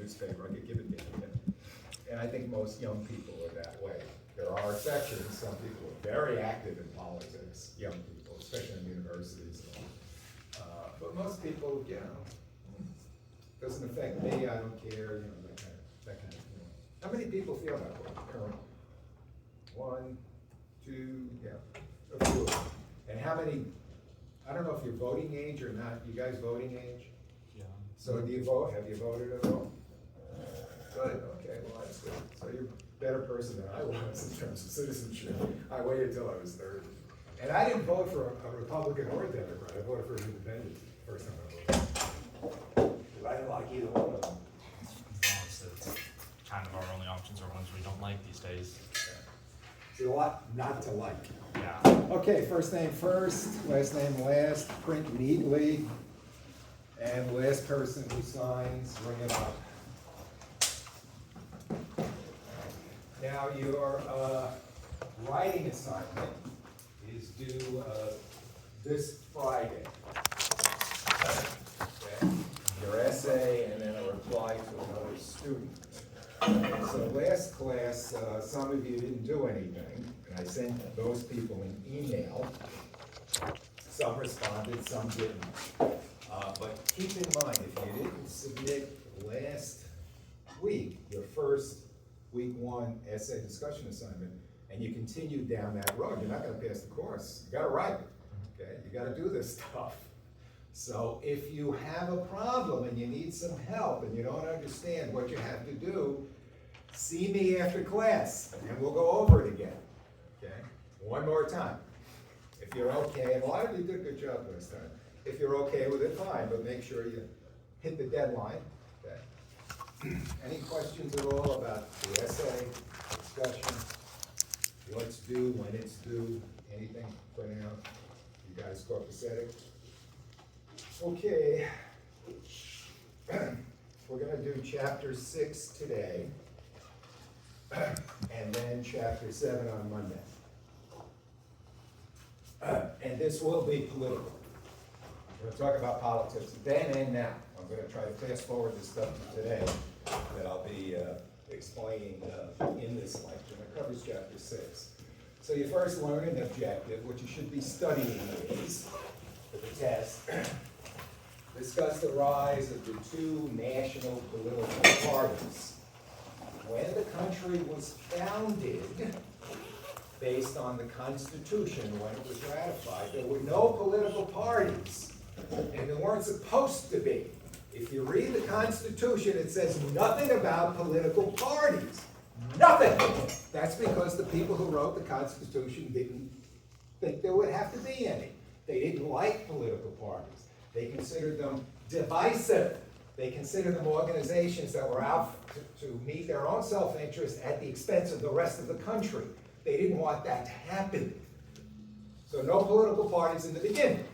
newspaper, I could give it to you. And I think most young people are that way. There are exceptions. Some people are very active in politics, young people, especially in universities. But most people, doesn't affect me, I don't care, that kind of. How many people feel that way currently? 1, 2, a few of them. And how many, I don't know if you're voting age or not, you guys voting age? Yeah. So do you vote? Have you voted at all? Good, okay, well, that's good. So you're a better person than I was in terms of citizenship. I waited till I was 30. And I didn't vote for a Republican or a Democrat. I voted for an independent first time I voted. I didn't like either one of them. It's kind of our only options are ones we don't like these days. See, a lot not to like. Yeah. Okay, first name first, last name last, print neatly, and last person who signs, ring it up. Now, your writing assignment is due this Friday. Okay. Your essay and then a reply to another student. So last class, some of you didn't do anything, and I sent those people an email. Some responded, some didn't. But keep in mind, if you didn't submit last week, your first week 1 essay discussion assignment, and you continue down that road, you're not gonna pass the course. You gotta write it, okay? You gotta do this stuff. So if you have a problem and you need some help and you don't understand what you have to do, see me after class and we'll go over it again, okay? One more time. If you're okay, and a lot of you did a good job last time. If you're okay with it, fine, but make sure you hit the deadline, okay? Any questions at all about the essay, discussion, what's due, when it's due, anything for now? You guys copacetic? Okay. We're gonna do chapter 6 today, and then chapter 7 on Monday. And this will be political. We're gonna talk about politics then and now. I'm gonna try to fast forward this stuff to today that I'll be explaining in this lecture. It covers chapter 6. So you first learn an objective, which you should be studying these for the test. Discuss the rise of the 2 national political parties. When the country was founded, based on the Constitution, when it was ratified, there were no political parties, and there weren't supposed to be. If you read the Constitution, it says nothing about political parties. Nothing! That's because the people who wrote the Constitution didn't think there would have to be any. They didn't like political parties. They considered them divisive. They considered them organizations that were out to meet their own self-interest at the expense of the rest of the country. They didn't want that to happen. So no political parties in the beginning.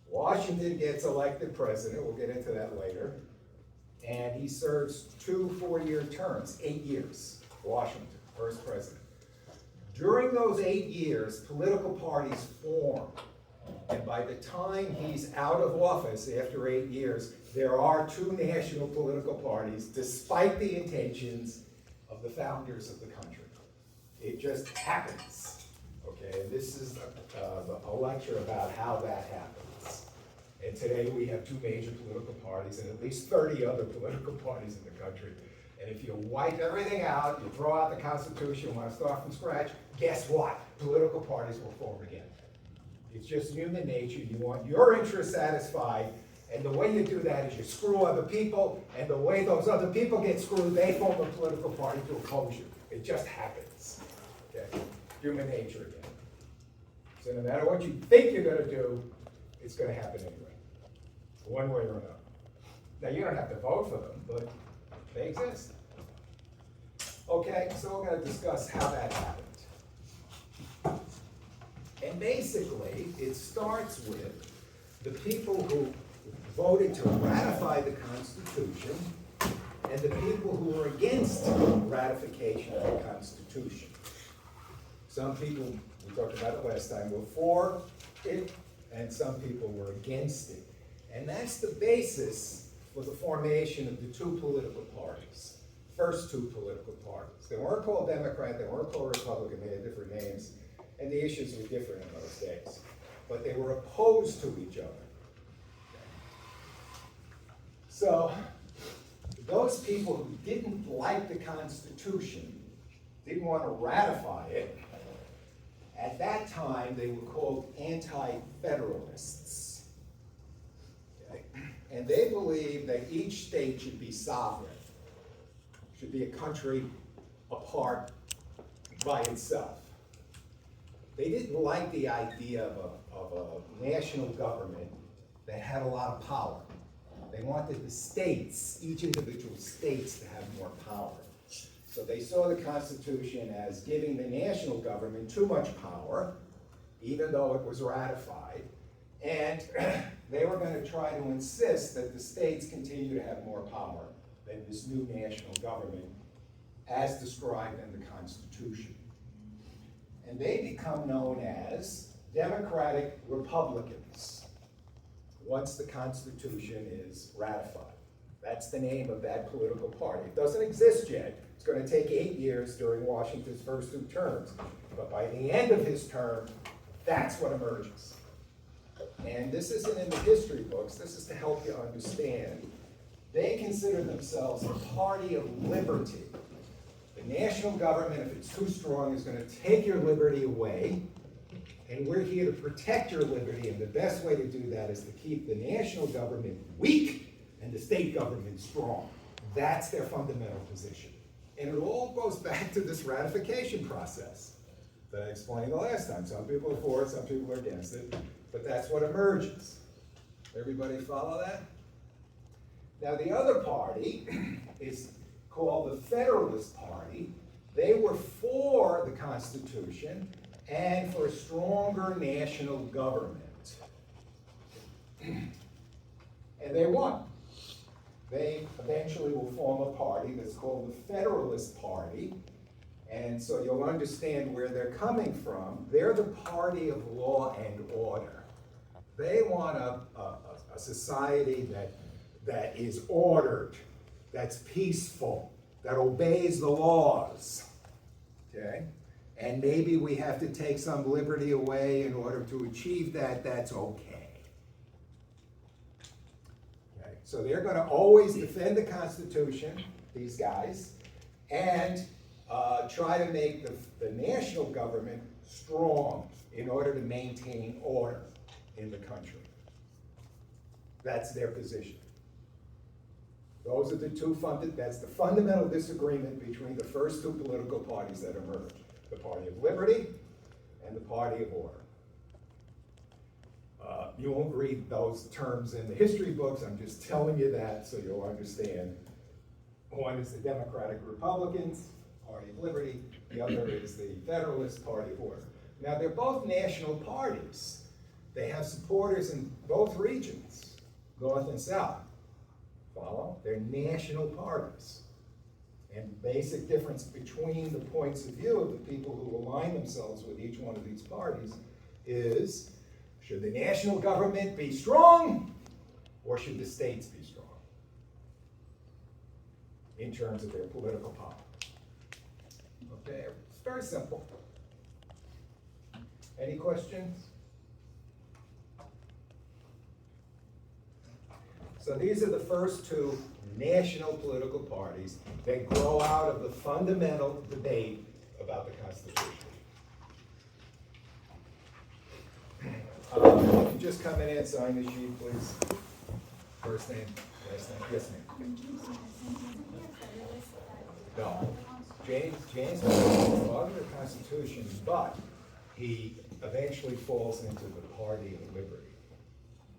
Washington gets elected president, we'll get into that later, and he serves 2 4-year terms, 8 years. Washington, first president. During those 8 years, political parties form. And by the time he's out of office after 8 years, there are 2 national political parties, despite the intentions of the founders of the country. It just happens, okay? And this is a lecture about how that happens. And today we have 2 major political parties and at least 30 other political parties in the country. And if you wipe everything out, you throw out the Constitution, want to start from scratch, guess what? Political parties will form again. It's just human nature. You want your interests satisfied, and the way you do that is you screw other people, and the way those other people get screwed, they form a political party to oppose you. It just happens. Okay? Human nature again. So no matter what you think you're going to do, it's going to happen anyway, one way or another. Now, you don't have to vote for them, but they exist. Okay, so we're going to discuss how that happened. And basically, it starts with the people who voted to ratify the Constitution and the people who were against ratification of the Constitution. Some people, we talked about it last time, were for it, and some people were against it. And that's the basis was the formation of the two political parties, first two political parties. They weren't called Democrat, they weren't called Republican, they had different names, and the issues were different in those days. But they were opposed to each other. So, those people who didn't like the Constitution, didn't want to ratify it, at that time they were called anti-federalists. Okay? And they believed that each state should be sovereign, should be a country apart by itself. They didn't like the idea of a national government that had a lot of power. They wanted the states, each individual states, to have more power. So they saw the Constitution as giving the national government too much power, even though it was ratified, and they were going to try to insist that the states continue to have more power than this new national government as described in the Constitution. And they become known as Democratic Republicans once the Constitution is ratified. That's the name of that political party. It doesn't exist yet. It's going to take 8 years during Washington's first 2 terms. But by the end of his term, that's what emerges. And this isn't in the history books. This is to help you understand. They consider themselves a party of liberty. The national government, if it's too strong, is going to take your liberty away. And we're here to protect your liberty. And the best way to do that is to keep the national government weak and the state government strong. That's their fundamental position. And it all goes back to this ratification process that I explained the last time. Some people are for it, some people are against it, but that's what emerges. Everybody follow that? Now the other party is called the Federalist Party. They were for the Constitution and for a stronger national government. And they won. They eventually will form a party that's called the Federalist Party. And so you'll understand where they're coming from. They're the party of law and order. They want a society that is ordered, that's peaceful, that obeys the laws. Okay? And maybe we have to take some liberty away in order to achieve that. That's okay. So they're going to always defend the Constitution, these guys, and try to make the national government strong in order to maintain order in the country. That's their position. Those are the two that's the fundamental disagreement between the first 2 political parties that emerged, the Party of Liberty and the Party of Order. You won't read those terms in the history books. I'm just telling you that so you'll understand. One is the Democratic Republicans, Party of Liberty. The other is the Federalist Party of Order. Now, they're both national parties. They have supporters in both regions, North and South. Follow? They're national parties. And the basic difference between the points of view of the people who align themselves with each one of these parties is, should the national government be strong, or should the states be strong in terms of their political power? Okay, it's very simple. Any questions? So these are the first 2 national political parties that grow out of the fundamental debate about the Constitution. If you just come in and sign the sheet, please. First name, last name. Yes, ma'am. No. James was the father of the Constitution, but he eventually falls into the Party of Liberty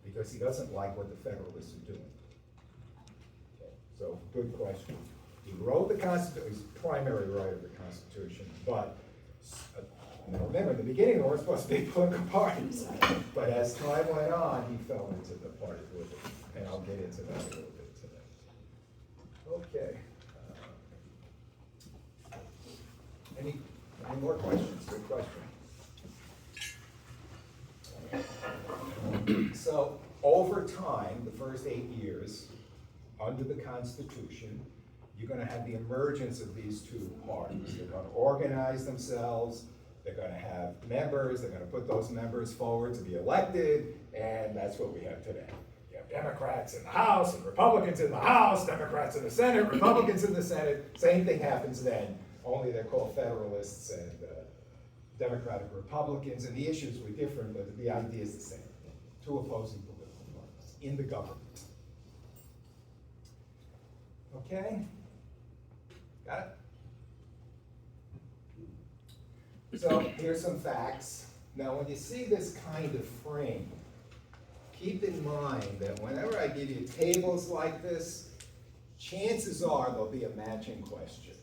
because he doesn't like what the Federalists are doing. Okay. So, good question. He wrote the Constitution, he's the primary writer of the Constitution, but now remember, in the beginning there weren't supposed to be political parties, but as time went on, he fell into the Party of Liberty, and I'll get into that a little bit today. Okay. Any more questions? Good question. So over time, the first 8 years, under the Constitution, you're gonna have the emergence of these two parties. They're gonna organize themselves, they're gonna have members, they're gonna put those members forward to be elected, and that's what we have today. You have Democrats in the House and Republicans in the House, Democrats in the Senate, Republicans in the Senate. Same thing happens then, only they're called Federalists and Democratic Republicans, and the issues were different, but the idea is the same. Two opposing political parties in the government. Okay? Got it? So here's some facts. Now, when you see this kind of frame, keep in mind that whenever I give you tables like this, chances are there'll be a matching question.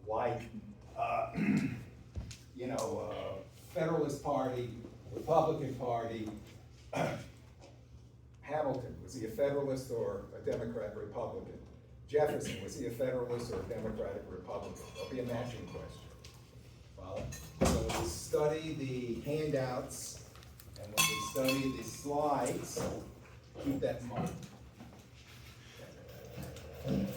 Like, Federalist Party, Republican Party, Hamilton, was he a Federalist or a Democrat Republican? Jefferson, was he a Federalist or a Democratic Republican? There'll be a matching question. Follow? So when we study the handouts and when we study the slides, keep that in mind.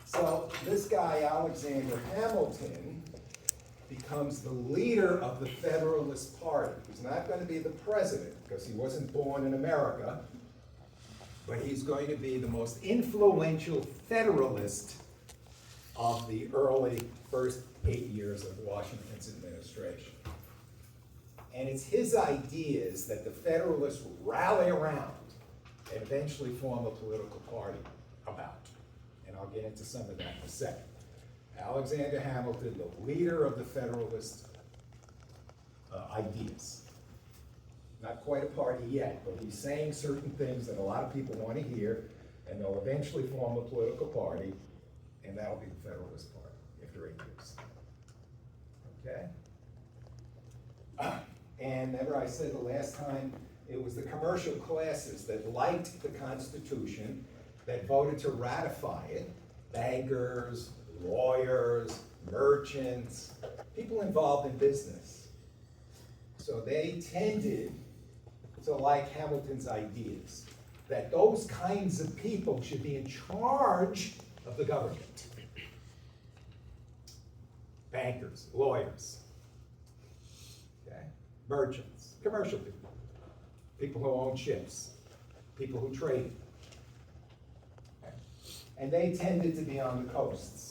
So this guy, Alexander Hamilton, becomes the leader of the Federalist Party. He's not going to be the president because he wasn't born in America, but he's going to be the most influential Federalist of the early first 8 years of Washington's administration. And it's his ideas that the Federalists rally around and eventually form a political party about. And I'll get into some of that in a second. Alexander Hamilton, the leader of the Federalist ideas. Not quite a party yet, but he's saying certain things that a lot of people want to hear, and they'll eventually form a political party, and that'll be the Federalist Party after 8 years. Okay? And remember I said the last time, it was the commercial classes that liked the Constitution, that voted to ratify it. Bankers, lawyers, merchants, people involved in business. So they tended to like Hamilton's ideas, that those kinds of people should be in charge of the government. Bankers, lawyers, okay? Merchants, commercial people, people who own ships, people who trade. Okay? And they tended to be on the coasts.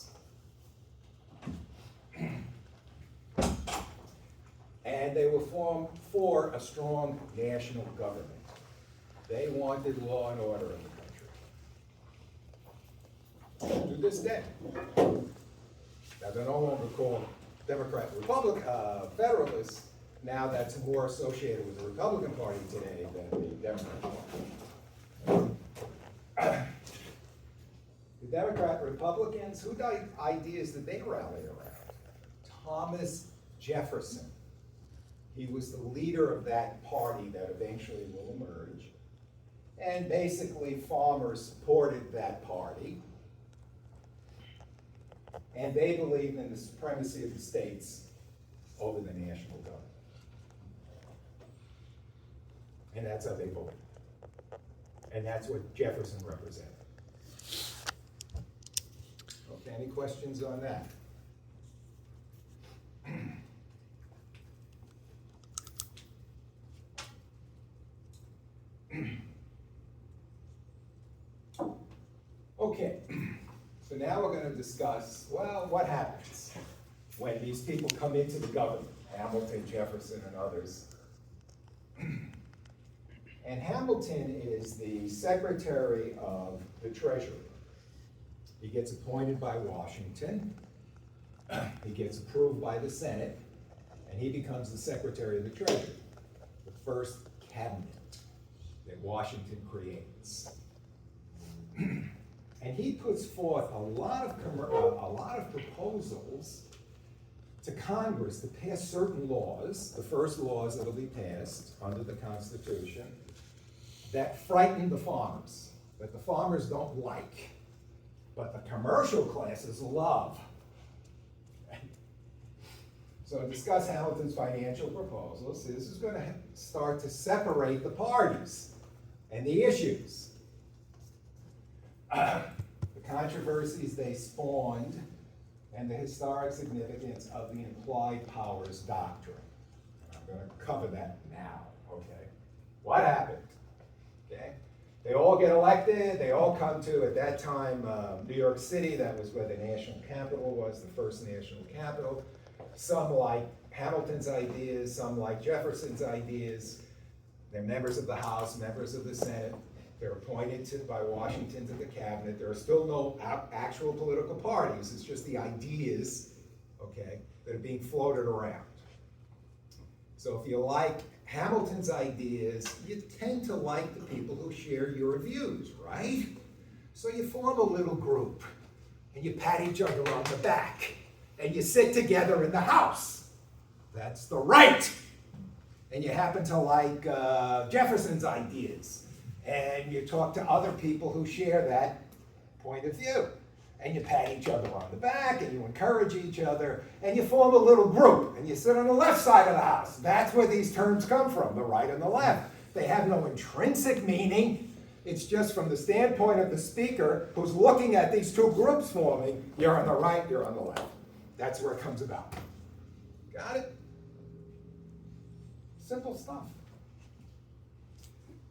And they were formed for a strong national government. They wanted law and order in the country. To this day. Now, they're no longer called Democrat, Federalists. Now that's more associated with the Republican Party today than the Democrat Party. The Democrat Republicans, whose ideas did they rally around? Thomas Jefferson. He was the leader of that party that eventually will emerge. And basically, farmers supported that party. And they believed in the supremacy of the states over the national government. And that's how they voted. And that's what Jefferson represented. Okay, any questions on that? Okay, so now we're going to discuss, well, what happens when these people come into the government, Hamilton, Jefferson, and others. And Hamilton is the Secretary of the Treasury. He gets appointed by Washington, he gets approved by the Senate, and he becomes the Secretary of the Treasury, the first cabinet that Washington creates. And he puts forth a lot of proposals to Congress to pass certain laws, the first laws that will be passed under the Constitution, that frighten the farmers, that the farmers don't like, but the commercial classes love. So to discuss Hamilton's financial proposals, this is going to start to separate the parties and the issues. the controversies they spawned, and the historic significance of the implied powers doctrine. And I'm going to cover that now, okay? What happened? Okay? They all get elected, they all come to, at that time, New York City. That was where the national capital was, the first national capital. Some like Hamilton's ideas, some like Jefferson's ideas. They're members of the House, members of the Senate. They're appointed by Washington to the cabinet. There are still no actual political parties. It's just the ideas, okay, that are being floated around. So if you like Hamilton's ideas, you tend to like the people who share your views, right? So you form a little group, and you pat each other on the back, and you sit together in the House. That's the right. And you happen to like Jefferson's ideas, and you talk to other people who share that point of view. And you pat each other on the back, and you encourage each other, and you form a little group, and you sit on the left side of the House. That's where these terms come from, the right and the left. They have no intrinsic meaning. It's just from the standpoint of the speaker who's looking at these two groups forming, you're on the right, you're on the left. That's where it comes about. Got it? Simple stuff.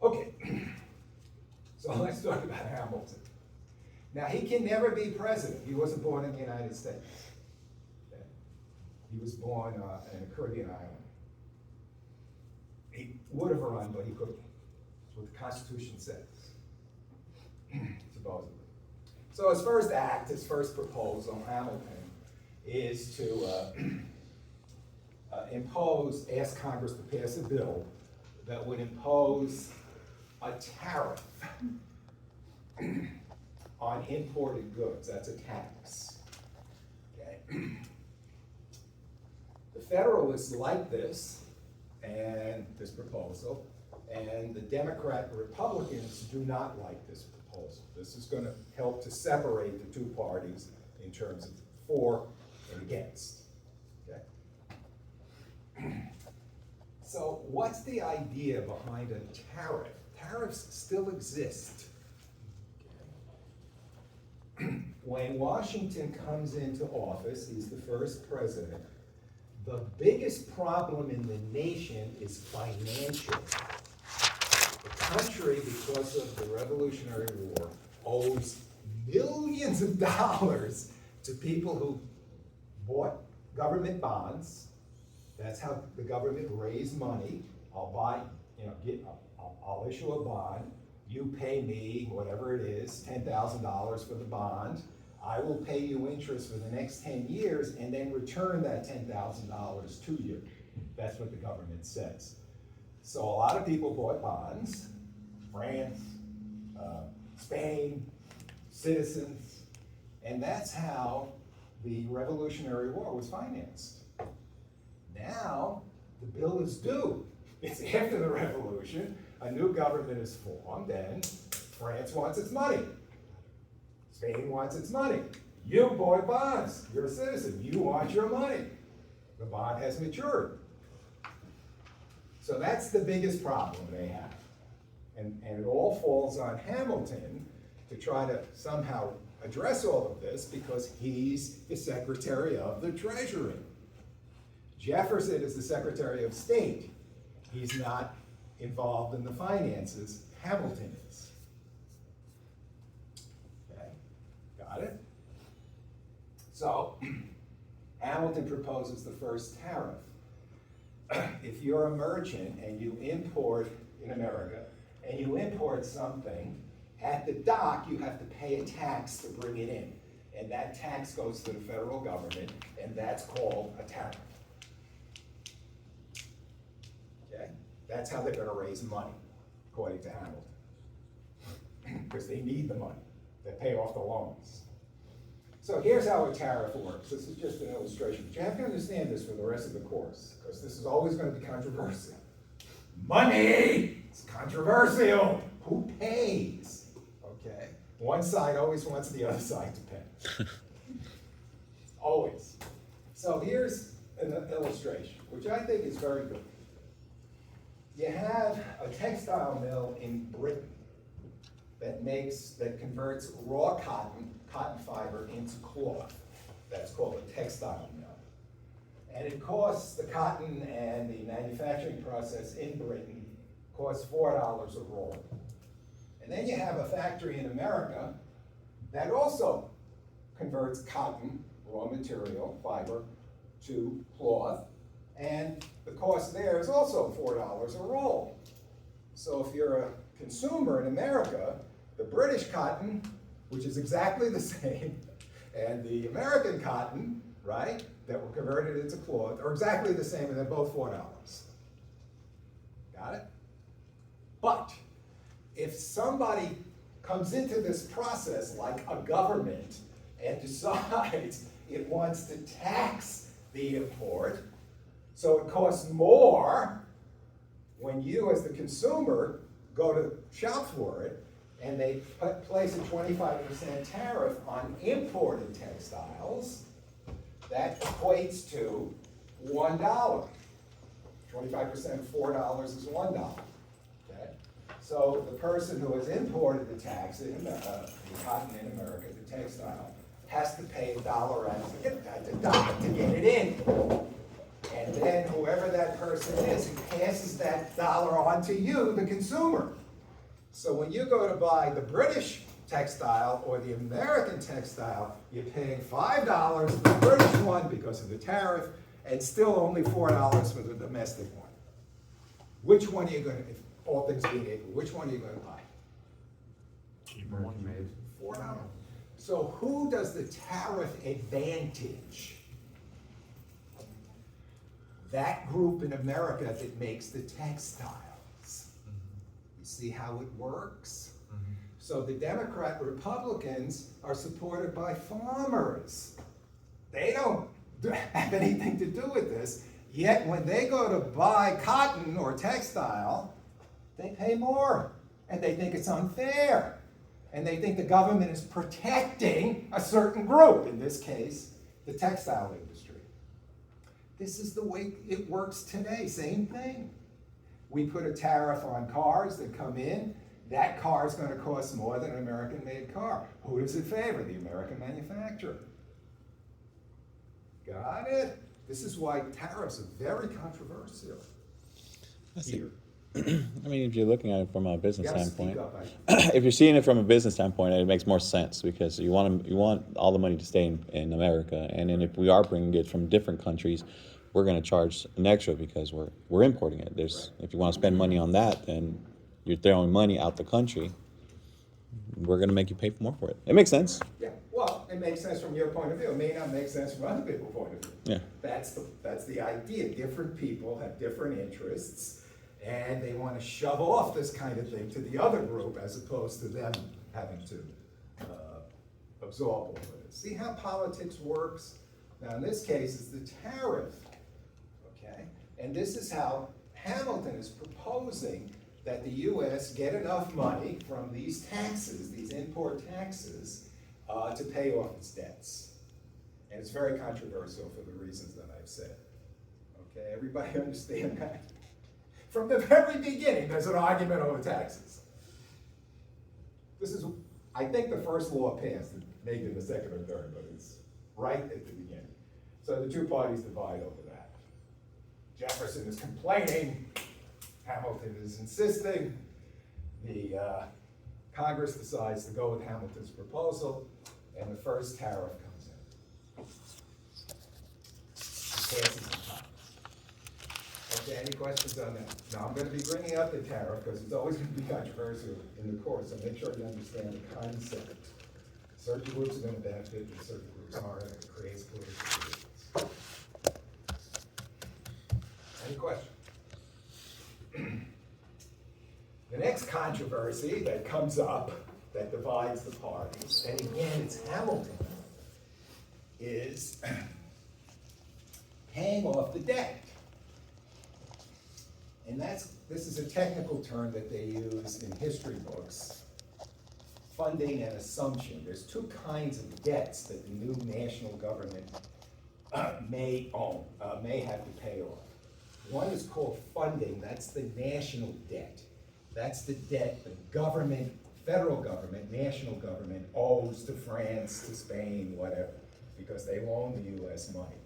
Okay, so let's talk about Hamilton. Now, he can never be president. He wasn't born in the United States. Okay. He was born in a Caribbean island. He would have run, but he couldn't. That's what the Constitution says, supposedly. So his first act, his first proposal, Hamilton, is to ask Congress to pass a bill that would impose a tariff on imported goods. That's a tax. Okay. The Federalists like this and this proposal, and the Democrat and Republicans do not like this proposal. This is going to help to separate the two parties in terms of for and against. Okay. So what's the idea behind a tariff? Tariffs still exist. When Washington comes into office, he's the first president, the biggest problem in the nation is financial. The country, because of the Revolutionary War, owes millions of dollars to people who bought government bonds. That's how the government raised money. I'll issue a bond. You pay me, whatever it is, $10,000 for the bond. I will pay you interest for the next 10 years and then return that $10,000 to you. That's what the government says. So a lot of people bought bonds, France, Spain, citizens, and that's how the Revolutionary War was financed. Now, the bill is due. It's after the revolution. A new government is formed, and France wants its money. Spain wants its money. You bought bonds. You're a citizen. You want your money. The bond has matured. So that's the biggest problem they have. And it all falls on Hamilton to try to somehow address all of this because he's the Secretary of the Treasury. Jefferson is the Secretary of State. He's not involved in the finances. Hamilton is. Okay, got it? So, Hamilton proposes the first tariff. If you're a merchant and you import in America, and you import something, at the dock you have to pay a tax to bring it in. And that tax goes to the federal government, and that's called a tariff. Okay? That's how they're going to raise money, according to Hamilton. Because they need the money. They pay off the loans. So here's how a tariff works. This is just an illustration. But you have to understand this for the rest of the course, because this is always going to be controversial. Money! It's controversial. Who pays? Okay? One side always wants the other side to pay. Always. So here's an illustration, which I think is very good. You have a textile mill in Britain that converts raw cotton fiber into cloth. That's called a textile mill. And it costs, the cotton and the manufacturing process in Britain costs $4 a roll. And then you have a factory in America that also converts cotton, raw material, fiber, to cloth, and the cost there is also $4 a roll. So if you're a consumer in America, the British cotton, which is exactly the same, and the American cotton, right, that were converted into cloth, are exactly the same, and they're both $4. Got it? But if somebody comes into this process like a government and decides it wants to tax the import, so it costs more when you as the consumer go to shop for it, and they place a 25% tariff on imported textiles, that equates to $1. 25% of $4 is $1. Okay? So the person who has imported the cotton in America, the textile, has to pay $1 to get it in. And then whoever that person is, he passes that dollar on to you, the consumer. So when you go to buy the British textile or the American textile, you're paying $5 for the British one because of the tariff, and still only $4 for the domestic one. Which one are you going to, if all things being equal, which one are you going to buy? Cheaper one. $4. So who does the tariff advantage? That group in America that makes the textiles. You see how it works? So the Democrat Republicans are supported by farmers. They don't have anything to do with this, yet when they go to buy cotton or textile, they pay more, and they think it's unfair. And they think the government is protecting a certain group, in this case, the textile industry. This is the way it works today, same thing. We put a tariff on cars that come in. That car is going to cost more than an American-made car. Who does it favor? The American manufacturer. Got it? This is why tariffs are very controversial. I see. Here. I mean, if you're looking at it from a business You gotta speak standpoint, up, if you're seeing it from a business standpoint, it makes more sense because you want all the money to stay in America, and then if we are bringing it from different countries, we're going to charge an extra because we're importing it. If you want to spend money on that, then you're throwing money out the country. We're going to make you pay more for it. It makes sense. Yeah, well, it makes sense from your point of view. It may not make sense from other people's point of view. Yeah. That's the idea. Different people have different interests, and they want to shove off this kind of thing to the other group as opposed to them having to absorb all of it. See how politics works? Now, in this case, it's the tariff, okay? And this is how Hamilton is proposing that the U.S. get enough money from these taxes, these import taxes, to pay off its debts. And it's very controversial for the reasons that I've said. Okay, everybody understand that? From the very beginning, there's an argument over taxes. This is, I think, the first law passed, maybe the second or third, but it's right at the beginning. So the two parties divide over that. Jefferson is complaining, Hamilton is insisting. The Congress decides to go with Hamilton's proposal, and the first tariff comes in. It passes the Congress. Okay, any questions on that? Now, I'm going to be bringing up the tariff because it's always going to be controversial in the court, so make sure you understand the concept. Certain groups are going to benefit, and certain groups aren't, and it creates political divisions. Any questions? The next controversy that comes up that divides the parties, and again, it's Hamilton, is paying off the debt. And this is a technical term that they use in history books, funding and assumption. There's two kinds of debts that the new national government may have to pay off. One is called funding, that's the national debt. That's the debt the government federal government, national government owes to France, to Spain, whatever, because they loan the US money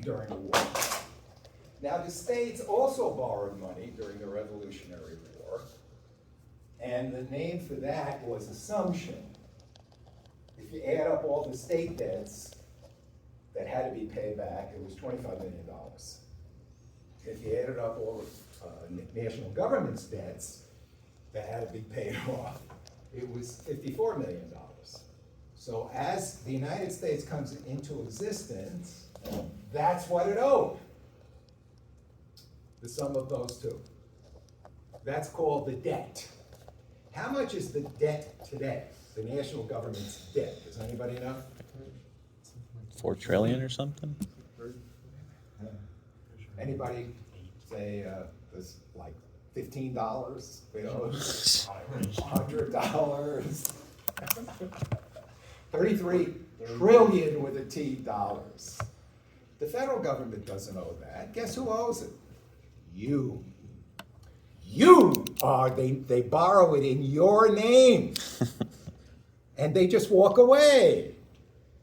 during the war. Now, the states also borrowed money during the Revolutionary War, and the name for that was assumption. If you add up all the state debts that had to be paid back, it was $25 million. If you added up all the national government's debts that had to be paid off, it was $54 million. So as the United States comes into existence, that's what it owed. The sum of those two. That's called the debt. How much is the debt today? The national government's debt. Does anybody know? 4 trillion or something? Anybody say this like $15? You know, $100. 33 trillion with a T dollars. The federal government doesn't owe that. Guess who owes it? You. They borrow it in your name. And they just walk away.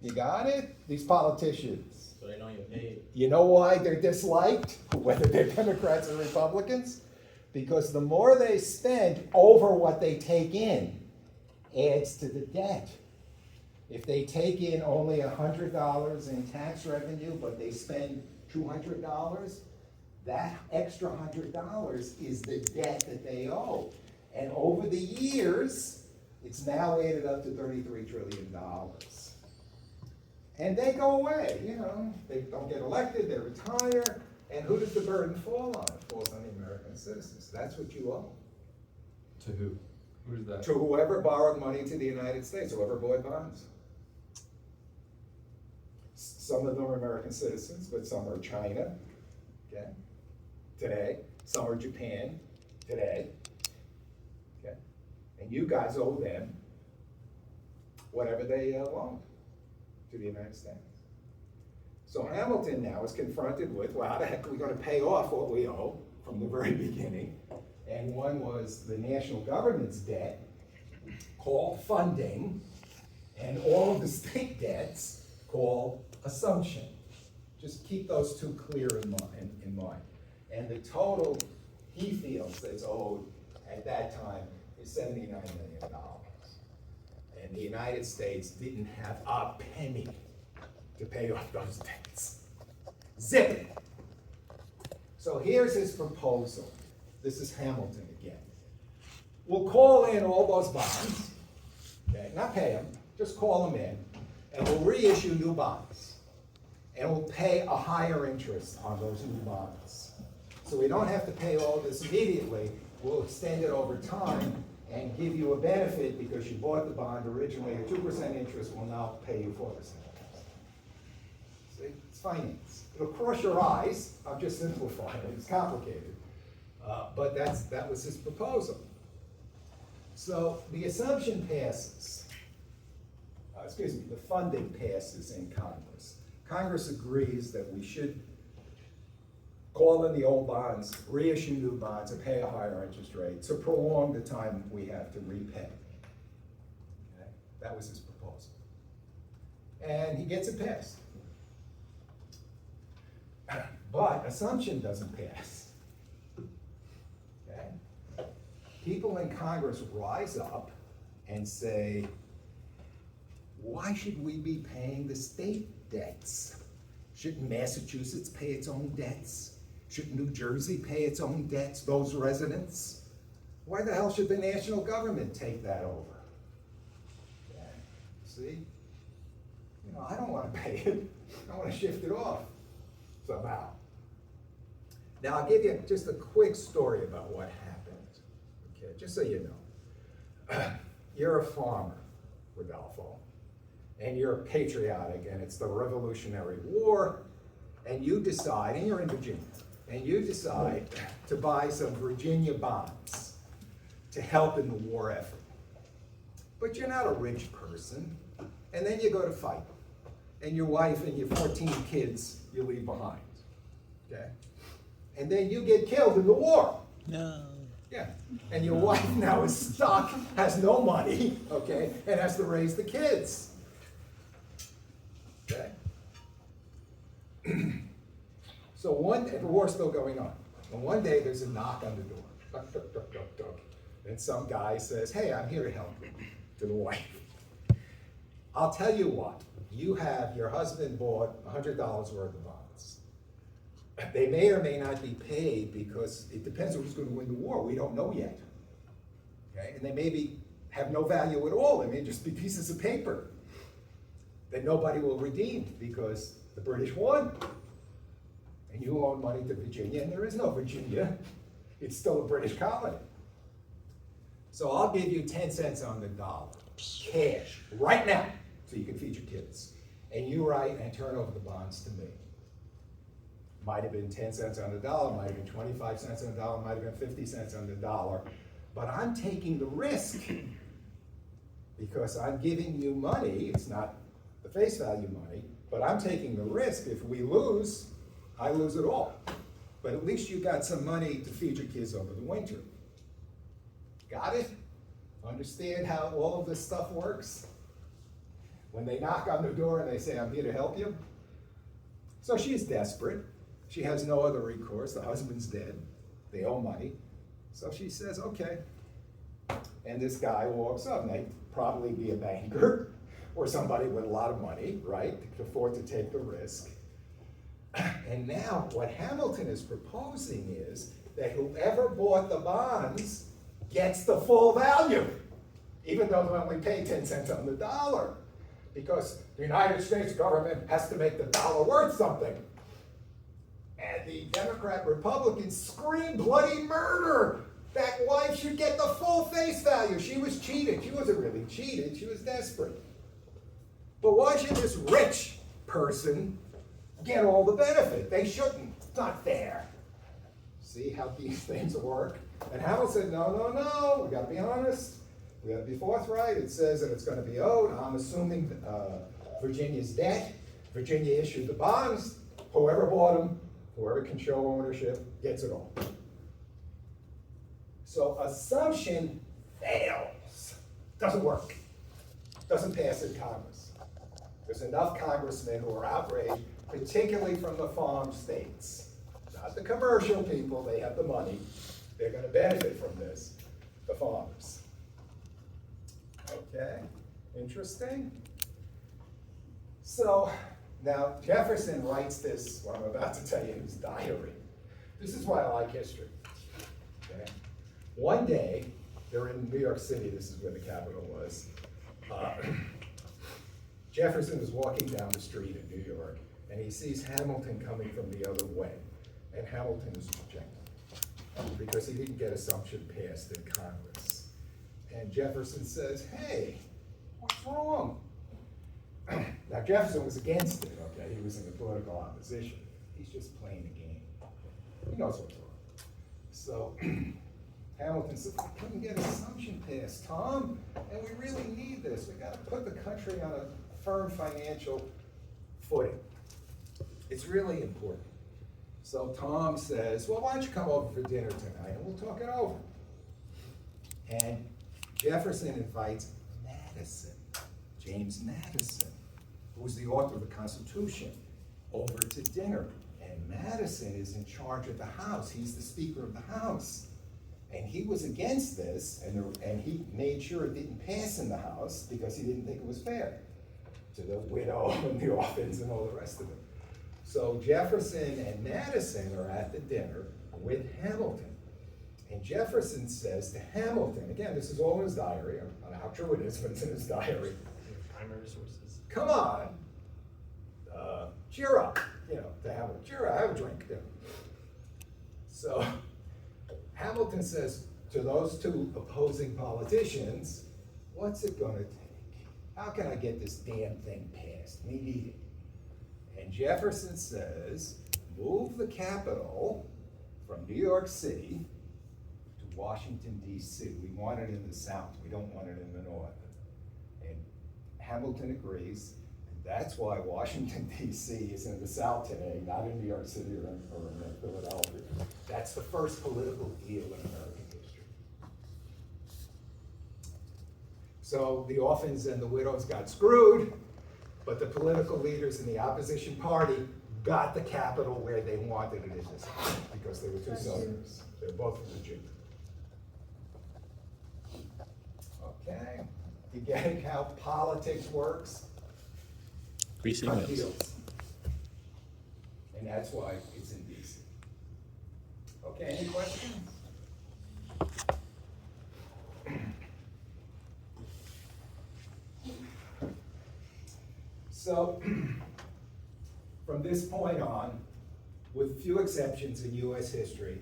You got it? These politicians. So they know you paid. You know why they're disliked, whether they're Democrats or Republicans? Because the more they spend over what they take in adds to the debt. If they take in only $100 in tax revenue, but they spend $200, that extra $100 is the debt that they owe. And over the years, it's now added up to $33 trillion. And they go away, you know, they don't get elected, they retire, and who does the burden fall on? It falls on the American citizens. That's what you owe. To who? Who's that? To whoever borrowed money to the United States, whoever bought bonds. Some of them are American citizens, but some are China, okay, today. Some are Japan, today, okay. And you guys owe them whatever they loaned to the United States. So Hamilton now is confronted with, well, how the heck are we going to pay off what we owe from the very beginning? And one was the national government's debt, called funding, and all of the state debts, called assumption. Just keep those two clear in mind. And the total he feels that's owed at that time is $79 million. And the United States didn't have a penny to pay off those debts. Zip it. So here's his proposal. This is Hamilton again. We'll call in all those bonds, okay, not pay them, just call them in, and we'll reissue new bonds. And we'll pay a higher interest on those new bonds. So we don't have to pay all this immediately. We'll extend it over time and give you a benefit because you bought the bond originally at 2% interest, we'll now pay you 4%. See, it's finance. It'll cross your eyes. I'm just simplifying it. It's complicated. But that was his proposal. So the assumption passes. The funding passes in Congress. Congress agrees that we should call in the old bonds, reissue new bonds, and pay a higher interest rate to prolong the time we have to repay. Okay? That was his proposal. And he gets it passed. But assumption doesn't pass. Okay? People in Congress rise up and say, why should we be paying the state debts? Shouldn't Massachusetts pay its own debts? Shouldn't New Jersey pay its own debts, those residents? Why the hell should the national government take that over? Okay. See? You know, I don't want to pay it. I want to shift it off somehow. Now, I'll give you just a quick story about what happened, okay, just so you know. You're a farmer, Rodolfo, and you're patriotic, and it's the Revolutionary War, and you decide, and you're in Virginia, and you decide to buy some Virginia bonds to help in the war effort. But you're not a rich person, and then you go to fight, and your wife and your 14 kids you leave behind, okay? And then you get killed in the war. No. Yeah, and your wife now is stuck, has no money, okay, and has to raise the kids. Okay? So the war's still going on. And one day there's a knock on the door. Duck, duck, duck, duck, duck. And some guy says, hey, I'm here to help you, to the wife. I'll tell you what, your husband bought $100 worth of bonds. They may or may not be paid because it depends on who's going to win the war. We don't know yet. Okay? And they maybe have no value at all. They may just be pieces of paper that nobody will redeem because the British won. And you loan money to Virginia, and there is no Virginia. It's still a British colony. So I'll give you 10 cents on the dollar, cash, right now, so you can feed your kids. And you write and turn over the bonds to me. Might have been 10 cents on the dollar, might have been 25 cents on the dollar, might have been 50 cents on the dollar, but I'm taking the risk because I'm giving you money. It's not the face value money, but I'm taking the risk. If we lose, I lose it all. But at least you got some money to feed your kids over the winter. Got it? Understand how all of this stuff works? When they knock on the door and they say, I'm here to help you. So she's desperate. She has no other recourse. The husband's dead. They owe money. So she says, okay. And this guy walks up, and they'd probably be a banker or somebody with a lot of money, right, to afford to take the risk. And now what Hamilton is proposing is that whoever bought the bonds gets the full value, even though they only pay 10 cents on the dollar, because the United States government has to make the dollar worth something. And the Democrat Republicans scream bloody murder. That wife should get the full face value. She was cheated. She wasn't really cheated. She was desperate. But why should this rich person get all the benefit? They shouldn't. It's not fair. See how these things work? And Hamilton said, no, we got to be honest. We got to be forthright. It says that it's going to be owed. I'm assuming Virginia's debt. Virginia issued the bonds. Whoever bought them, whoever can show ownership, gets it all. So assumption fails. Doesn't work. Doesn't pass in Congress. There's enough congressmen who are outraged, particularly from the farm states. Not the commercial people, they have the money. They're going to benefit from this, the farmers. Okay, interesting. So now Jefferson writes this, what I'm about to tell you, in his diary. This is why I like history. Okay? One day, they're in New York City, this is where the Capitol was. Jefferson is walking down the street in New York, and he sees Hamilton coming from the other way. And Hamilton is objecting because he didn't get assumption passed in Congress. And Jefferson says, hey, what's wrong? Now, Jefferson was against it, okay? He was in the political opposition. He's just playing a game. He knows what's wrong. So Hamilton said, we couldn't get assumption passed, Tom, and we really need this. We got to put the country on a firm financial footing. It's really important. So Tom says, well, why don't you come over for dinner tonight and we'll talk it over. And Jefferson invites Madison, James Madison, who's the author of the Constitution, over to dinner. And Madison is in charge of the House. He's the Speaker of the House. And he was against this, and he made sure it didn't pass in the House because he didn't think it was fair to the widow and the orphans and all the rest of it. So Jefferson and Madison are at the dinner with Hamilton. And Jefferson says to Hamilton, again, this is all in his diary. I don't know how true it is, but it's in his diary. Primary sources. Come on, cheer up, to Hamilton. Cheer up, have a drink. So Hamilton says to those two opposing politicians, what's it gonna take? How can I get this damn thing passed? We need it. And Jefferson says, move the capital from New York City to Washington, D.C. We want it in the South. We don't want it in the North. And Hamilton agrees. And that's why Washington, D.C. is in the South today, not in New York City or in Philadelphia. That's the first political deal in American history. So the orphans and the widows got screwed, but the political leaders in the opposition party got the capital where they wanted it in this time, because they were two Southerners. They're both from Virginia. Okay, you getting how politics works? Greasy Cut wheels. deals. And that's why it's indecent. Okay, any questions? So, from this point on, with few exceptions in US history,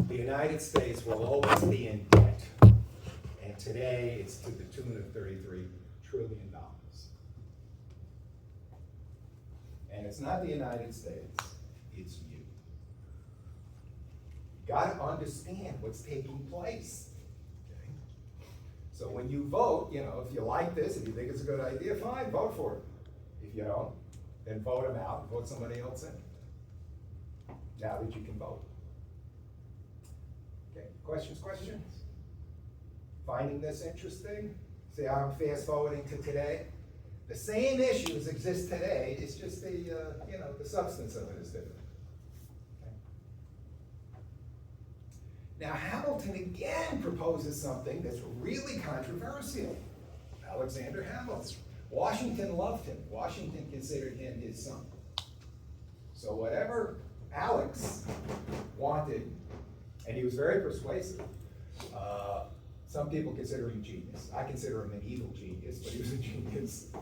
the United States will always be in debt. And today, it's to the tune of $33 trillion. And it's not the United States, it's you. You gotta understand what's taking place. Okay? So when you vote, you know, if you like this, if you think it's a good idea, fine, vote for it. If you don't, then vote them out, vote somebody else in. Now that you can vote. Okay, questions? Finding this interesting? See how I'm fast forwarding to today? The same issues exist today, it's just the, the substance of it is different. Okay. Now Hamilton again proposes something that's really controversial. Alexander Hamilton. Washington loved him. Washington considered him his son. So whatever Alex wanted, and he was very persuasive. Some people consider him genius. I consider him an evil genius, but he was a genius.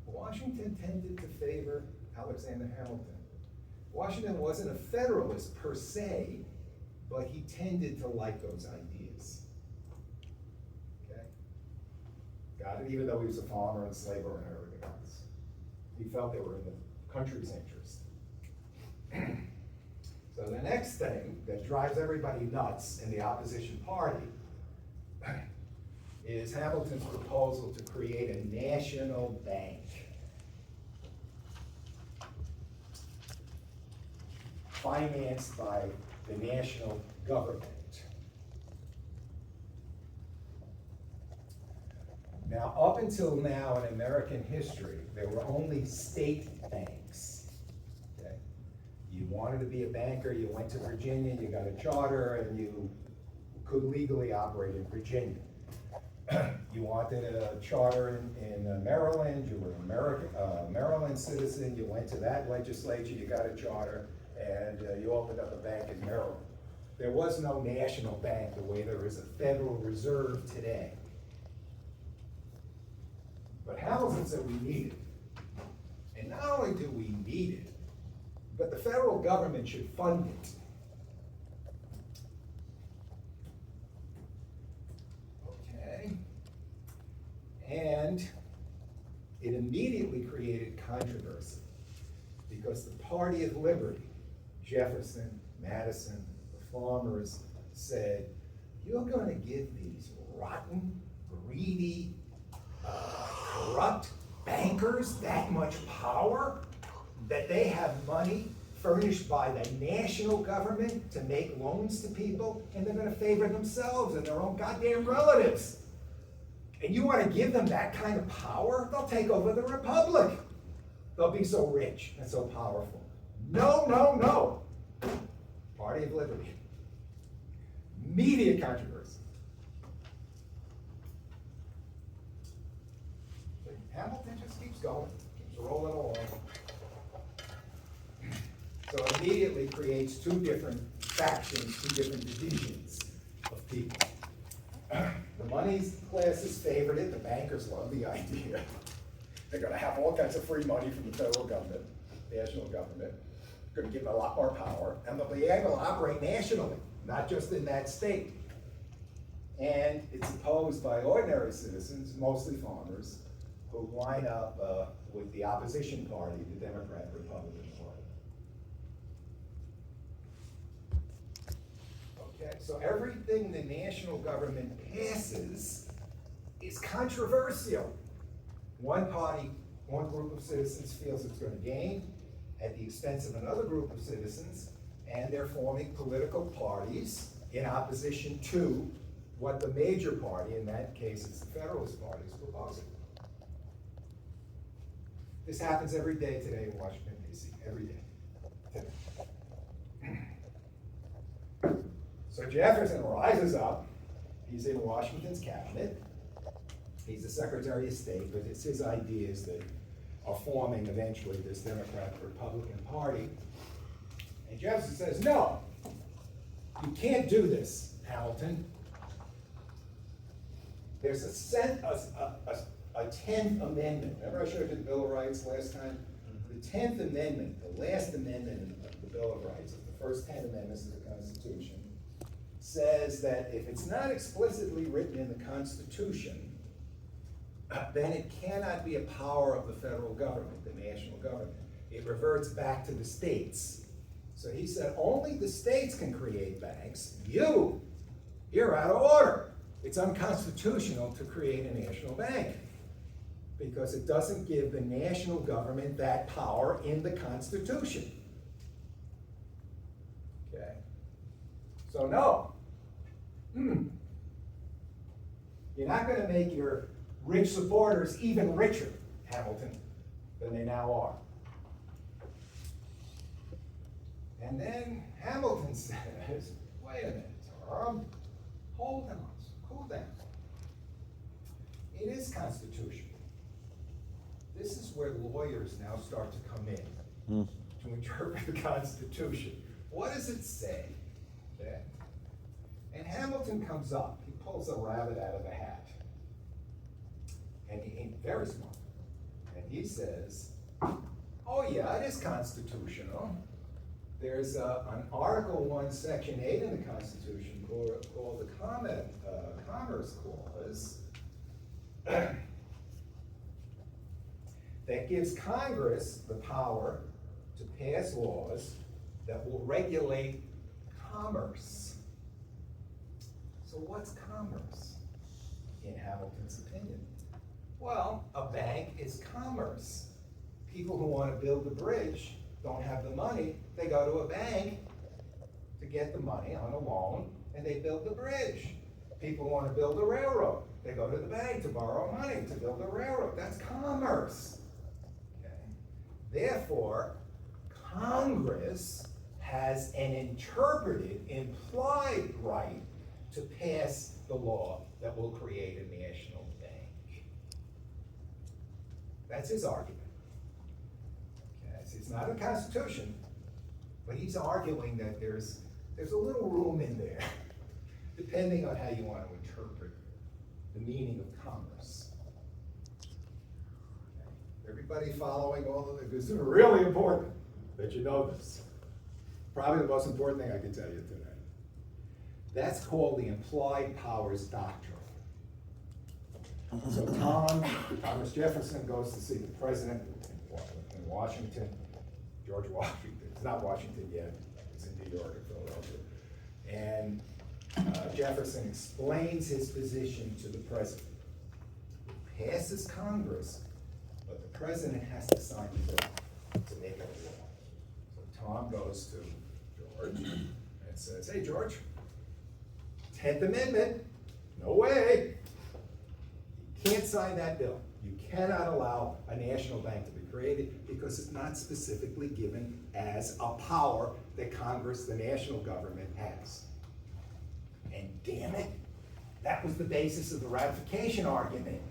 Washington tended to favor Alexander Hamilton. Washington wasn't a Federalist per se, but he tended to like those ideas. Okay? Got it? Even though he was a farmer and slaver and everything else. He felt they were in the country's interest. So the next thing that drives everybody nuts in the opposition party is Hamilton's proposal to create a national bank. Financed by the national government. Now, up until now in American history, there were only state banks. Okay? You wanted to be a banker, you went to Virginia, you got a charter, and you could legally operate in Virginia. You wanted a charter in Maryland, you were an Maryland citizen, you went to that legislature, you got a charter, and you opened up a bank in Maryland. There was no national bank the way there is a Federal Reserve today. But Hamilton said we need it. And not only do we need it, but the federal government should fund it. Okay. And it immediately created controversy because the Party of Liberty, Jefferson, Madison, the farmers, said, you're going to give these rotten, greedy, corrupt bankers that much power that they have money furnished by the national government to make loans to people, and they're going to favor themselves and their own goddamn relatives. And you want to give them that kind of power? They'll take over the republic. They'll be so rich and so powerful. No, no, no. Party of Liberty. Immediate controversy. Hamilton just keeps going, keeps rolling along. So it immediately creates two different factions, two different divisions of people. The money classes favored it, the bankers love the idea. They're gonna have all kinds of free money from the federal government, national government, gonna give them a lot more power, and they'll be able to operate nationally, not just in that state. And it's opposed by ordinary citizens, mostly farmers, who line up with the opposition party, the Democrat-Republican Party. Okay, so everything the national government passes is controversial. One party, one group of citizens feels it's going to gain at the expense of another group of citizens, and they're forming political parties in opposition to what the major party, in that case it's the Federalist Party, is proposing. This happens every day today in Washington, D.C., every day. Today. So Jefferson rises up, he's in Washington's cabinet, he's the Secretary of State, but it's his ideas that are forming eventually this Democrat-Republican Party. And Jefferson says, no, you can't do this, Hamilton. There's a 10th Amendment. Remember I showed you the Bill of Rights last time? The 10th Amendment, the last amendment of the Bill of Rights, the first 10 amendments of the Constitution, says that if it's not explicitly written in the Constitution, then it cannot be a power of the federal government, the national government. It reverts back to the states. So he said, only the states can create banks. You're out of order. It's unconstitutional to create a national bank because it doesn't give the national government that power in the Constitution. Okay? So no. You're not going to make your rich supporters even richer, Hamilton, than they now are. And then Hamilton says, wait a minute, Tom, hold on, cool down. It is constitutional. This is where lawyers now start to come in to interpret the Constitution. What does it say? Okay. And Hamilton comes up, he pulls a rabbit out of the hat. And he's very smart. And he says, oh yeah, it is constitutional. There's an Article 1, Section 8 in the Constitution called the Commerce Clause that gives Congress the power to pass laws that will regulate commerce. So what's commerce, in Hamilton's opinion? Well, a bank is commerce. People who want to build a bridge don't have the money, they go to a bank to get the money on a loan, and they build the bridge. People want to build a railroad, they go to the bank to borrow money to build a railroad. That's commerce. Okay? Therefore, Congress has an interpreted, implied right to pass the law that will create a national bank. That's his argument. It's not a constitution, but he's arguing that there's a little room in there, depending on how you want to interpret the meaning of commerce. Okay. Everybody following all of it? This is really important that you know this. Probably the most important thing I can tell you today. That's called the implied powers doctrine. So Thomas Jefferson goes to see the president in Washington, George Washington. It's not Washington yet, it's in New York or Philadelphia. And Jefferson explains his position to the president. It passes Congress, but the president has to sign the bill to make it a law. So Tom goes to George and says, hey George, 10th Amendment, no way. You can't sign that bill. You cannot allow a national bank to be created because it's not specifically given as a power that Congress, the national government, has. And damn it, that was the basis of the ratification argument.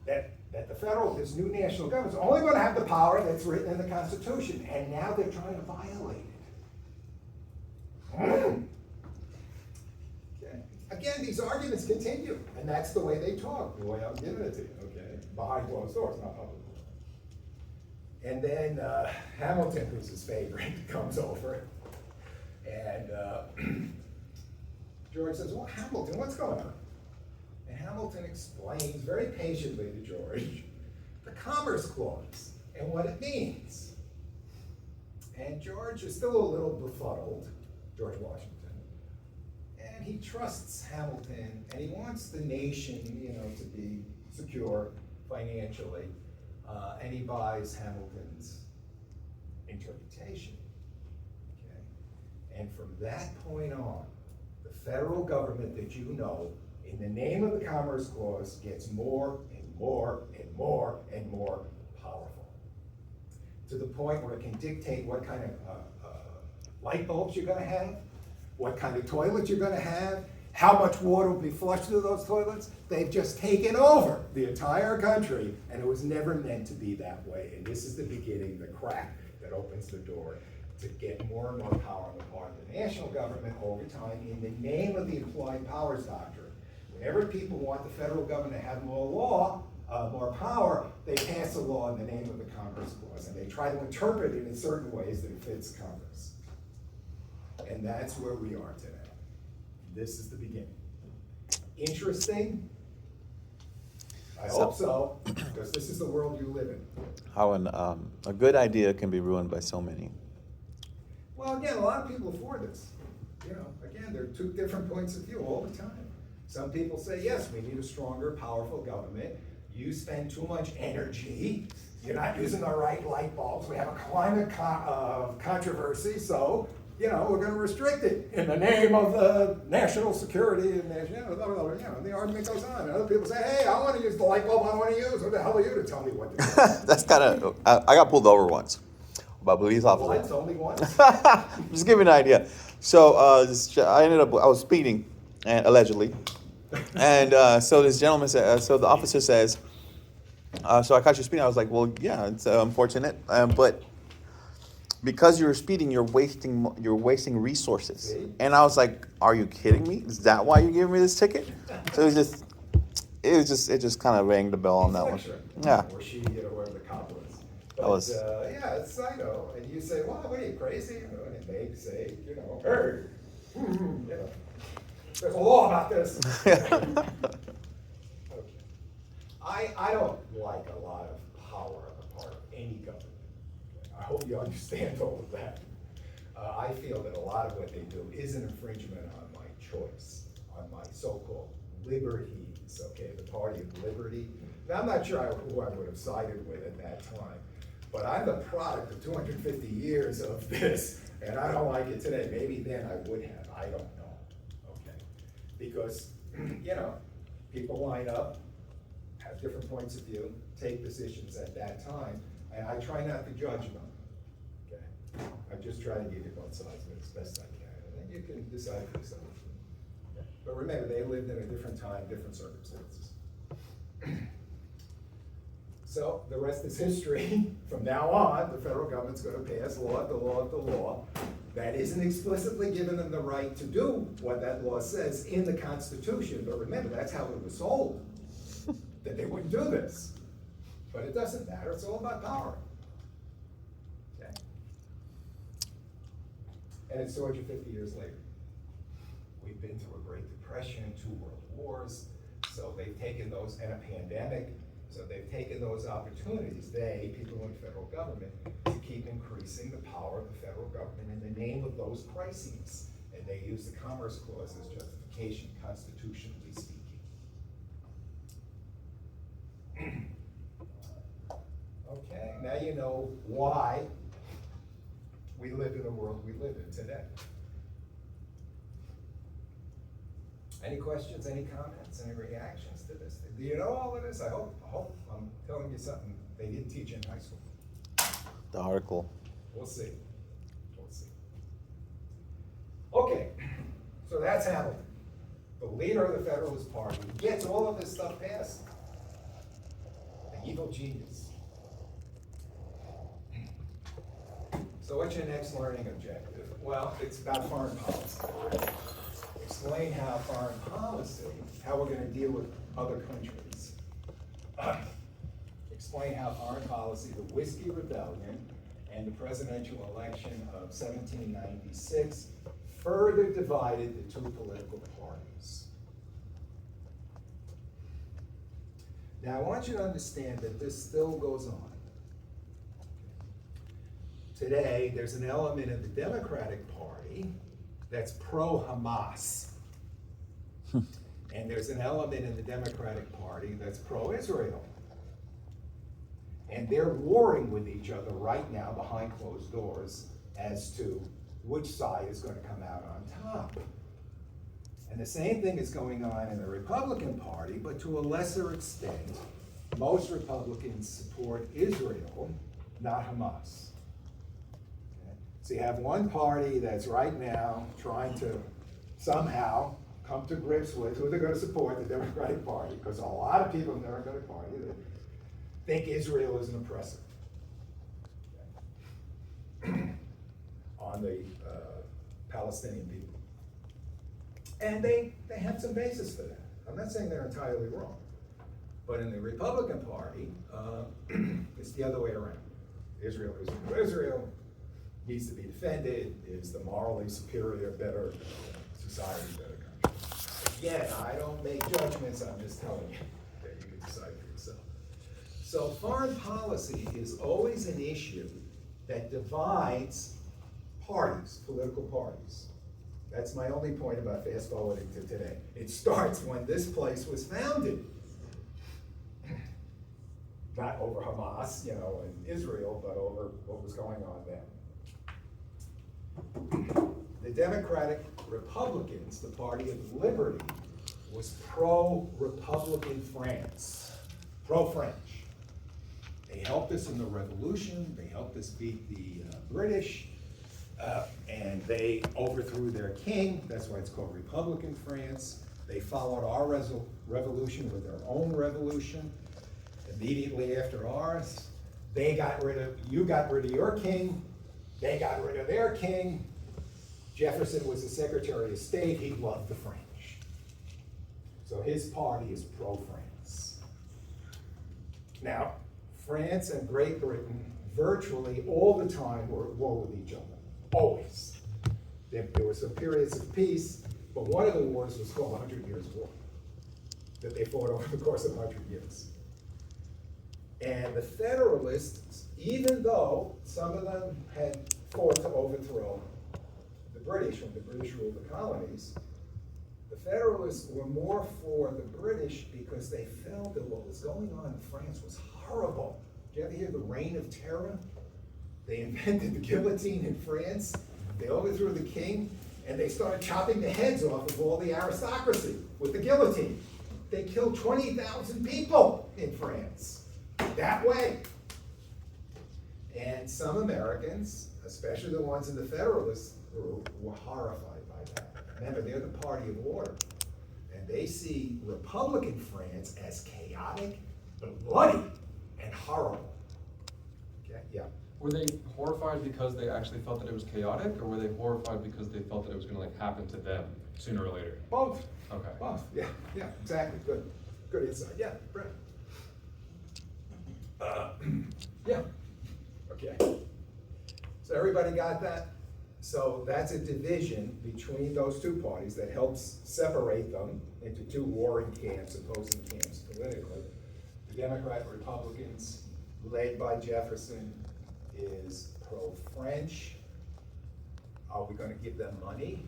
That this new national government is only going to have the power that's written in the Constitution, and now they're trying to violate it. Okay. Again, these arguments continue, and that's the way they talk, the way I'm giving it to you, okay? Behind closed doors, not public. And then Hamilton, who's his favorite, comes over, and George says, well, Hamilton, what's going on? And Hamilton explains very patiently to George the Commerce Clause and what it means. And George is still a little befuddled, George Washington, and he trusts Hamilton, and he wants the nation, to be secure financially, and he buys Hamilton's interpretation. Okay? And from that point on, the federal government that you know in the name of the Commerce Clause, gets more and more and more and more powerful. To the point where it can dictate what kind of light bulbs you're gonna have, what kind of toilets you're gonna have, how much water will be flushed through those toilets. They've just taken over the entire country, and it was never meant to be that way. And this is the beginning, the crack that opens the door to get more and more power on the part of the national government over time in the name of the implied powers doctrine. Whenever people want the federal government to have more law, more power, they pass a law in the name of the Commerce Clause, and they try to interpret it in certain ways that fits Congress. And that's where we are today. This is the beginning. Interesting? I hope so, because this is the world you live in. How a good idea can be ruined by so many. Well, again, a lot of people afford this. You know, again, there are two different points of view all the time. Some people say, yes, we need a stronger, powerful government. You spend too much energy. You're not using the right light bulbs. We have a climate controversy, so, you know, we're going to restrict it in the name of the national security and the argument goes on. And other people say, hey, I want to use the light bulb I want to use. Who the hell are you to tell me what to do? That's kind of. I got pulled over once by a police officer. Once, only once? Just give you an idea. So I was speeding, and allegedly, and so this gentleman said. So the officer says, "So I caught you speeding." I was like, "Well, yeah, it's unfortunate, but because you're speeding, you're wasting resources." See? And I was like, "Are you kidding me? Is that why you gave me this ticket?" So it just kind of rang the bell on that one. Yeah. Or she, you know, whoever the cop was. But, was- yeah, it's, I know, and you say, well, what are you, crazy? You know, and they say, you know, hey, you know, there's a law about this. Okay. I don't like a lot of power on the part of any government. I hope you understand all of that. I feel that a lot of what they do is an infringement on my choice, on my so-called liberties, okay, the party of liberty. Now, I'm not sure who I would have sided with at that time, but I'm the product of 250 years of this, and I don't like it today. Maybe then I would have, I don't know, okay? Because, you know, people line up, have different points of view, take positions at that time, and I try not to judge them, okay? I just try to give you both sides of it as best I can, and then you can decide for yourself. But remember, they lived in a different time, different circumstances. So the rest is history. From now on, the federal government's going to pass law after law after law that isn't explicitly giving them the right to do what that law says in the Constitution. But remember, that's how it was sold, that they wouldn't do this. But it doesn't matter. It's all about power. Okay? And it's 250 years later. We've been through a Great Depression, 2 world wars, so they've taken those, and a pandemic, so they've taken those opportunities, people in the federal government, to keep increasing the power of the federal government in the name of those crises. And they use the Commerce Clause as justification, constitutionally speaking. Okay, now you know why we live in the world we live in today. Any questions, any comments, any reactions to this? Do you know all of this? I hope I'm telling you something they didn't teach in high school. The article. We'll see. We'll see. Okay, so that's Hamilton, the leader of the Federalist Party, who gets all of this stuff passed. The evil genius. So what's your next learning objective? Well, it's about foreign policy. Explain how foreign policy, how we're going to deal with other countries. Explain how foreign policy, the Whiskey Rebellion, and the presidential election of 1796 further divided the 2 political parties. Now, I want you to understand that this still goes on. Today, there's an element in the Democratic Party that's pro-Hamas. And there's an element in the Democratic Party that's pro-Israel. And they're warring with each other right now behind closed doors as to which side is going to come out on top. And the same thing is going on in the Republican Party, but to a lesser extent. Most Republicans support Israel, not Hamas. Okay? So you have one party that's right now trying to somehow come to grips with who they're going to support, the Democratic Party, because a lot of people in the Democratic Party that think Israel is an oppressor. Okay? On the Palestinian people. And they have some basis for that. I'm not saying they're entirely wrong. But in the Republican Party, it's the other way around. Israel needs to be defended, is the morally superior, better society, better country. Again, I don't make judgments, I'm just telling you that you can decide for yourself. So foreign policy is always an issue that divides parties, political parties. That's my only point about fast forwarding to today. It starts when this place was founded. Not over Hamas, and Israel, but over what was going on then. The Democratic Republicans, the Party of Liberty, was pro-Republican France, pro-French. They helped us in the revolution, they helped us beat the British, and they overthrew their king. That's why it's called Republican France. They followed our revolution with their own revolution. Immediately after ours, you got rid of your king, they got rid of their king. Jefferson was the Secretary of State, he loved the French. So his party is pro-France. Now, France and Great Britain virtually all the time were at war with each other, always. There were some periods of peace, but one of the wars was called 100 Years' War, that they fought over the course of 100 years. And the Federalists, even though some of them had fought to overthrow the British when the British ruled the colonies, the Federalists were more for the British because they felt that what was going on in France was horrible. Did you ever hear the Reign of Terror? They invented the guillotine in France, they overthrew the king, and they started chopping the heads off of all the aristocracy with the guillotine. They killed 20,000 people in France. That way. And some Americans, especially the ones in the Federalist group, were horrified by that. Remember, they're the party of order. And they see Republican France as chaotic, bloody, and horrible. Okay, yeah. Were they horrified because they actually felt that it was chaotic, or were they horrified because they felt that it was gonna happen to them sooner or later? Both. Okay. Both, yeah, exactly, good insight, yeah, Brett. Yeah, okay. So everybody got that? So that's a division between those two parties that helps separate them into two warring camps, opposing camps politically. The Democrat Republicans, led by Jefferson, is pro-French. Are we gonna give them money?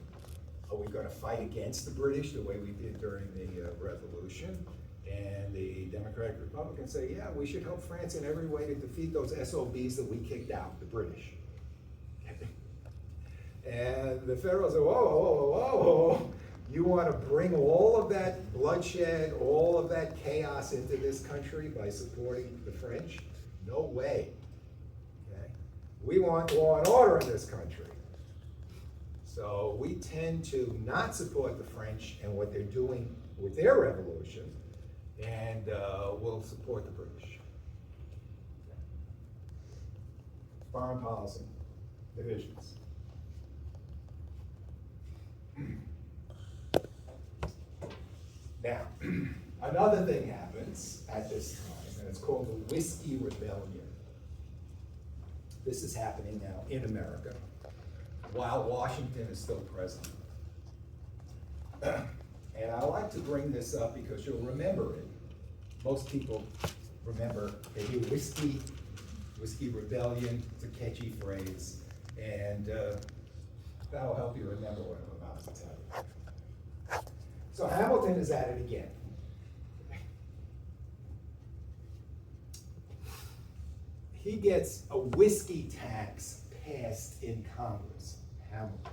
Are we gonna fight against the British the way we did during the Revolution? And the Democratic Republicans say, yeah, we should help France in every way to defeat those SOBs that we kicked out, the British. And the Federals say, whoa, you want to bring all of that bloodshed, all of that chaos into this country by supporting the French? No way. Okay? We want law and order in this country. So we tend to not support the French and what they're doing with their revolution, and we'll support the British. Foreign policy divisions. Now, another thing happens at this time, and it's called the Whiskey Rebellion. This is happening now in America, while Washington is still president. And I like to bring this up because you'll remember it. Most people remember they hear whiskey rebellion, it's a catchy phrase, and that'll help you remember what I'm about to tell you. So Hamilton is at it again. He gets a whiskey tax passed in Congress, Hamilton.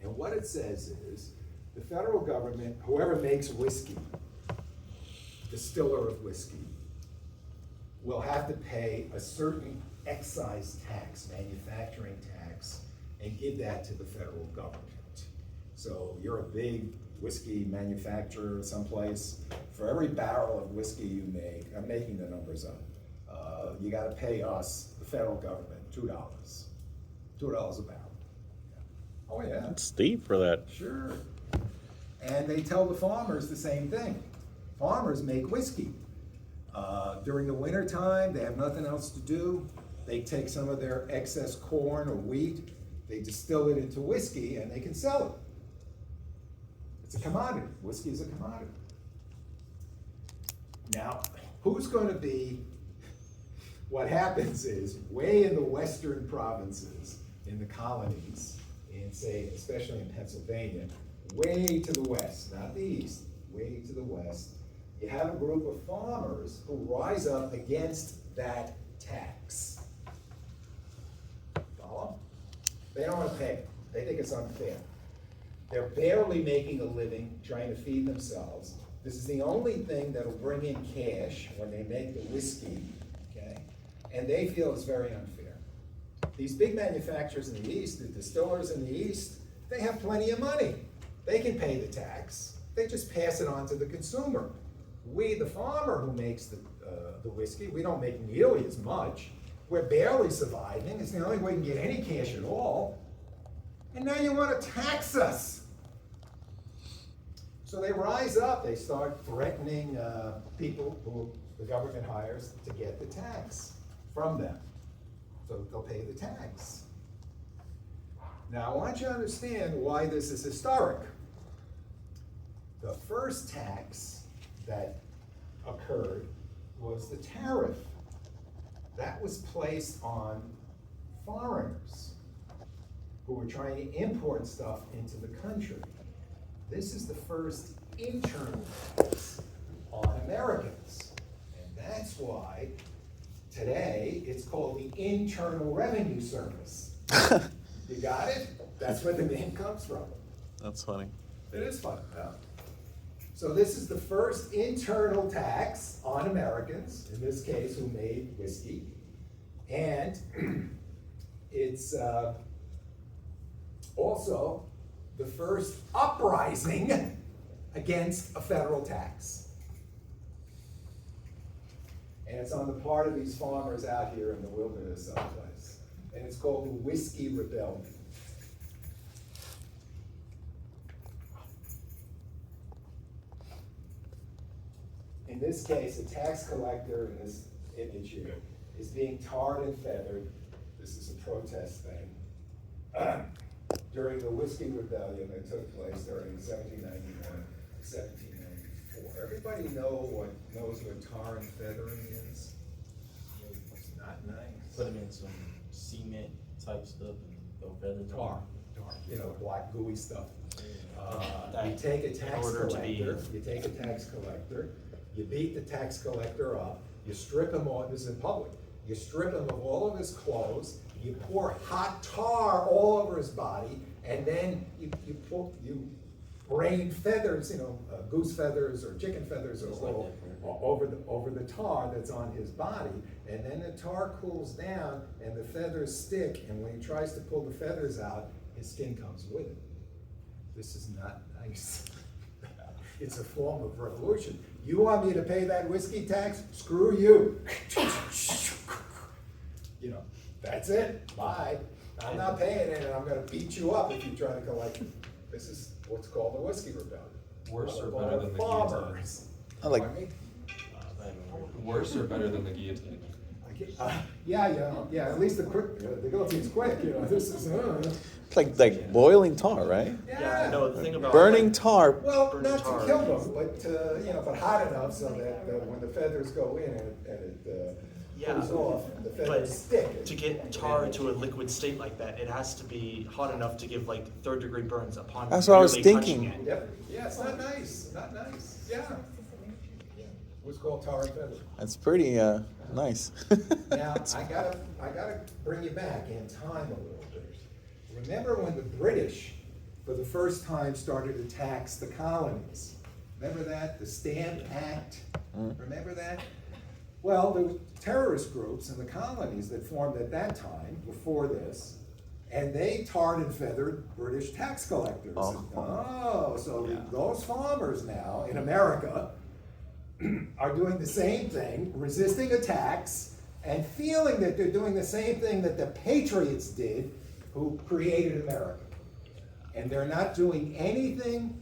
And what it says is, the federal government, whoever makes whiskey, distiller of whiskey, will have to pay a certain excise tax, manufacturing tax, and give that to the federal government. So you're a big whiskey manufacturer someplace, for every barrel of whiskey you make, I'm making the numbers up, you gotta pay us, the federal government, $2. $2 a barrel. Oh yeah. That's steep for that. Sure. And they tell the farmers the same thing. Farmers make whiskey. During the winter time, they have nothing else to do. They take some of their excess corn or wheat, they distill it into whiskey, and they can sell it. It's a commodity. Whiskey is a commodity. Now, who's going to be, what happens is, way in the western provinces, in the colonies, in say, especially in Pennsylvania, way to the west, not the east, way to the west, you have a group of farmers who rise up against that tax. Follow? They don't want to pay it. They think it's unfair. They're barely making a living, trying to feed themselves. This is the only thing that'll bring in cash when they make the whiskey, okay? And they feel it's very unfair. These big manufacturers in the East, the distillers in the East, they have plenty of money. They can pay the tax. They just pass it on to the consumer. We, the farmer who makes the whiskey, we don't make nearly as much. We're barely surviving. It's the only way we can get any cash at all. And now you want to tax us. So they rise up, they start threatening people who the government hires to get the tax from them. So they'll pay the tax. Now I want you to understand why this is historic. The first tax that occurred was the tariff. That was placed on foreigners who were trying to import stuff into the country. This is the first internal tax on Americans. And that's why today it's called the Internal Revenue Service. You got it? That's where the name comes from. That's funny. It is fun. Yeah. So this is the first internal tax on Americans, in this case, who made whiskey. And it's also the first uprising against a federal tax. And it's on the part of these farmers out here in the wilderness someplace. And it's called the Whiskey Rebellion. In this case, a tax collector in this image here is being tarred and feathered. This is a protest thing. During the Whiskey Rebellion that took place during 1791 to 1794. Everybody knows what tar and feathering is? It's not nice. Put them in some cement type stuff and throw feathers on. Tar, you know, black gooey stuff. You take a tax collector, you beat the tax collector up, you strip him of, this is in public, you strip him of all of his clothes, you pour hot tar all over his body, and then you rain feathers, goose feathers or chicken feathers over the tar that's on his body, and then the tar cools down and the feathers stick, and when he tries to pull the feathers out, his skin comes with it. This is not nice. It's a form of revolution. You want me to pay that whiskey tax? Screw you. That's it. Bye. I'm not paying it, and I'm going to beat you up if you try to collect it. This is what's called the Whiskey Rebellion. Worse or better than the guillotine? I like. Pardon me? Worse or better than the guillotine? Yeah. At least the guillotine's quick. This is. It's like boiling tar, right? Yeah, no, the thing about Burning tar. Well, burning not tar to kill them, but hot enough so that when the feathers go in and it cools off, the feathers but stick. to get tar to a liquid state like that, it has to be hot enough to give like third-degree burns upon. That's what I was merely thinking. touching it. Yep. Yeah, it's not nice. Not nice. Yeah. What's called tar and feather. That's pretty nice. Now I gotta bring you back in time a little bit. Remember when the British for the first time, started to tax the colonies. Remember that? The Stamp Act? Remember that? Well, there were terrorist groups in the colonies that formed at that time, before this, and they tarred and feathered British tax collectors. So Yeah. those farmers now in America are doing the same thing, resisting attacks, and feeling that they're doing the same thing that the patriots did who created America. And they're not doing anything,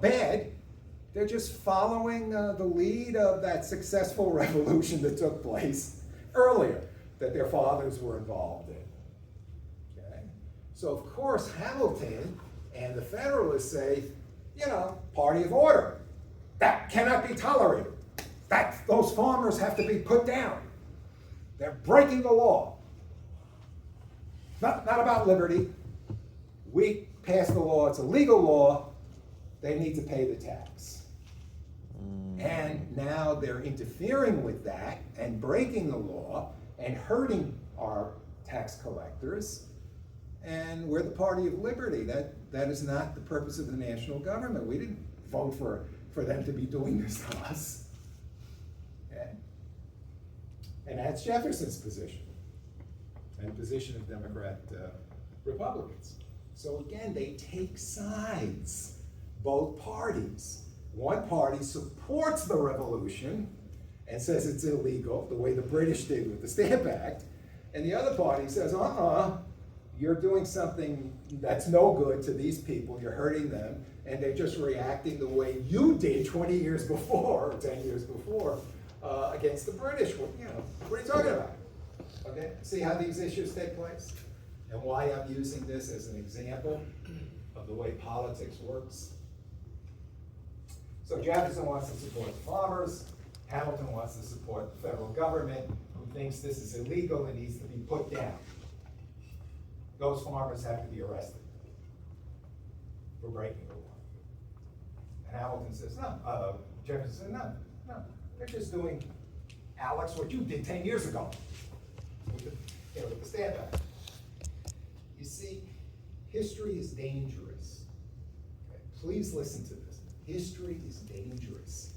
bad. They're just following the lead of that successful revolution that took place earlier, that their fathers were involved in. Okay? So of course Hamilton and the Federalists say, party of order. That cannot be tolerated. Those farmers have to be put down. They're breaking the law. Not about liberty. We passed the law, it's a legal law. They need to pay the tax. And now they're interfering with that and breaking the law and hurting our tax collectors. And we're the party of liberty. That is not the purpose of the national government. We didn't vote for them to be doing this to us. Okay? And that's Jefferson's position and the position of Democrat Republicans. So again, they take sides, both parties. One party supports the revolution and says it's illegal, the way the British did with the Stamp Act, and the other party says, you're doing something that's no good to these people, you're hurting them, and they're just reacting the way you did 20 years before, or 10 years before, against the British. What are you talking about? Okay, see how these issues take place? And why I'm using this as an example of the way politics works. So Jefferson wants to support the farmers, Hamilton wants to support the federal government, who thinks this is illegal and needs to be put down. Those farmers have to be arrested for breaking the law. And Hamilton says, no, Jefferson says, no, they're just doing, Alex, what you did 10 years ago with the Stamp Act. You see, history is dangerous. Okay? Please listen to this. History is dangerous.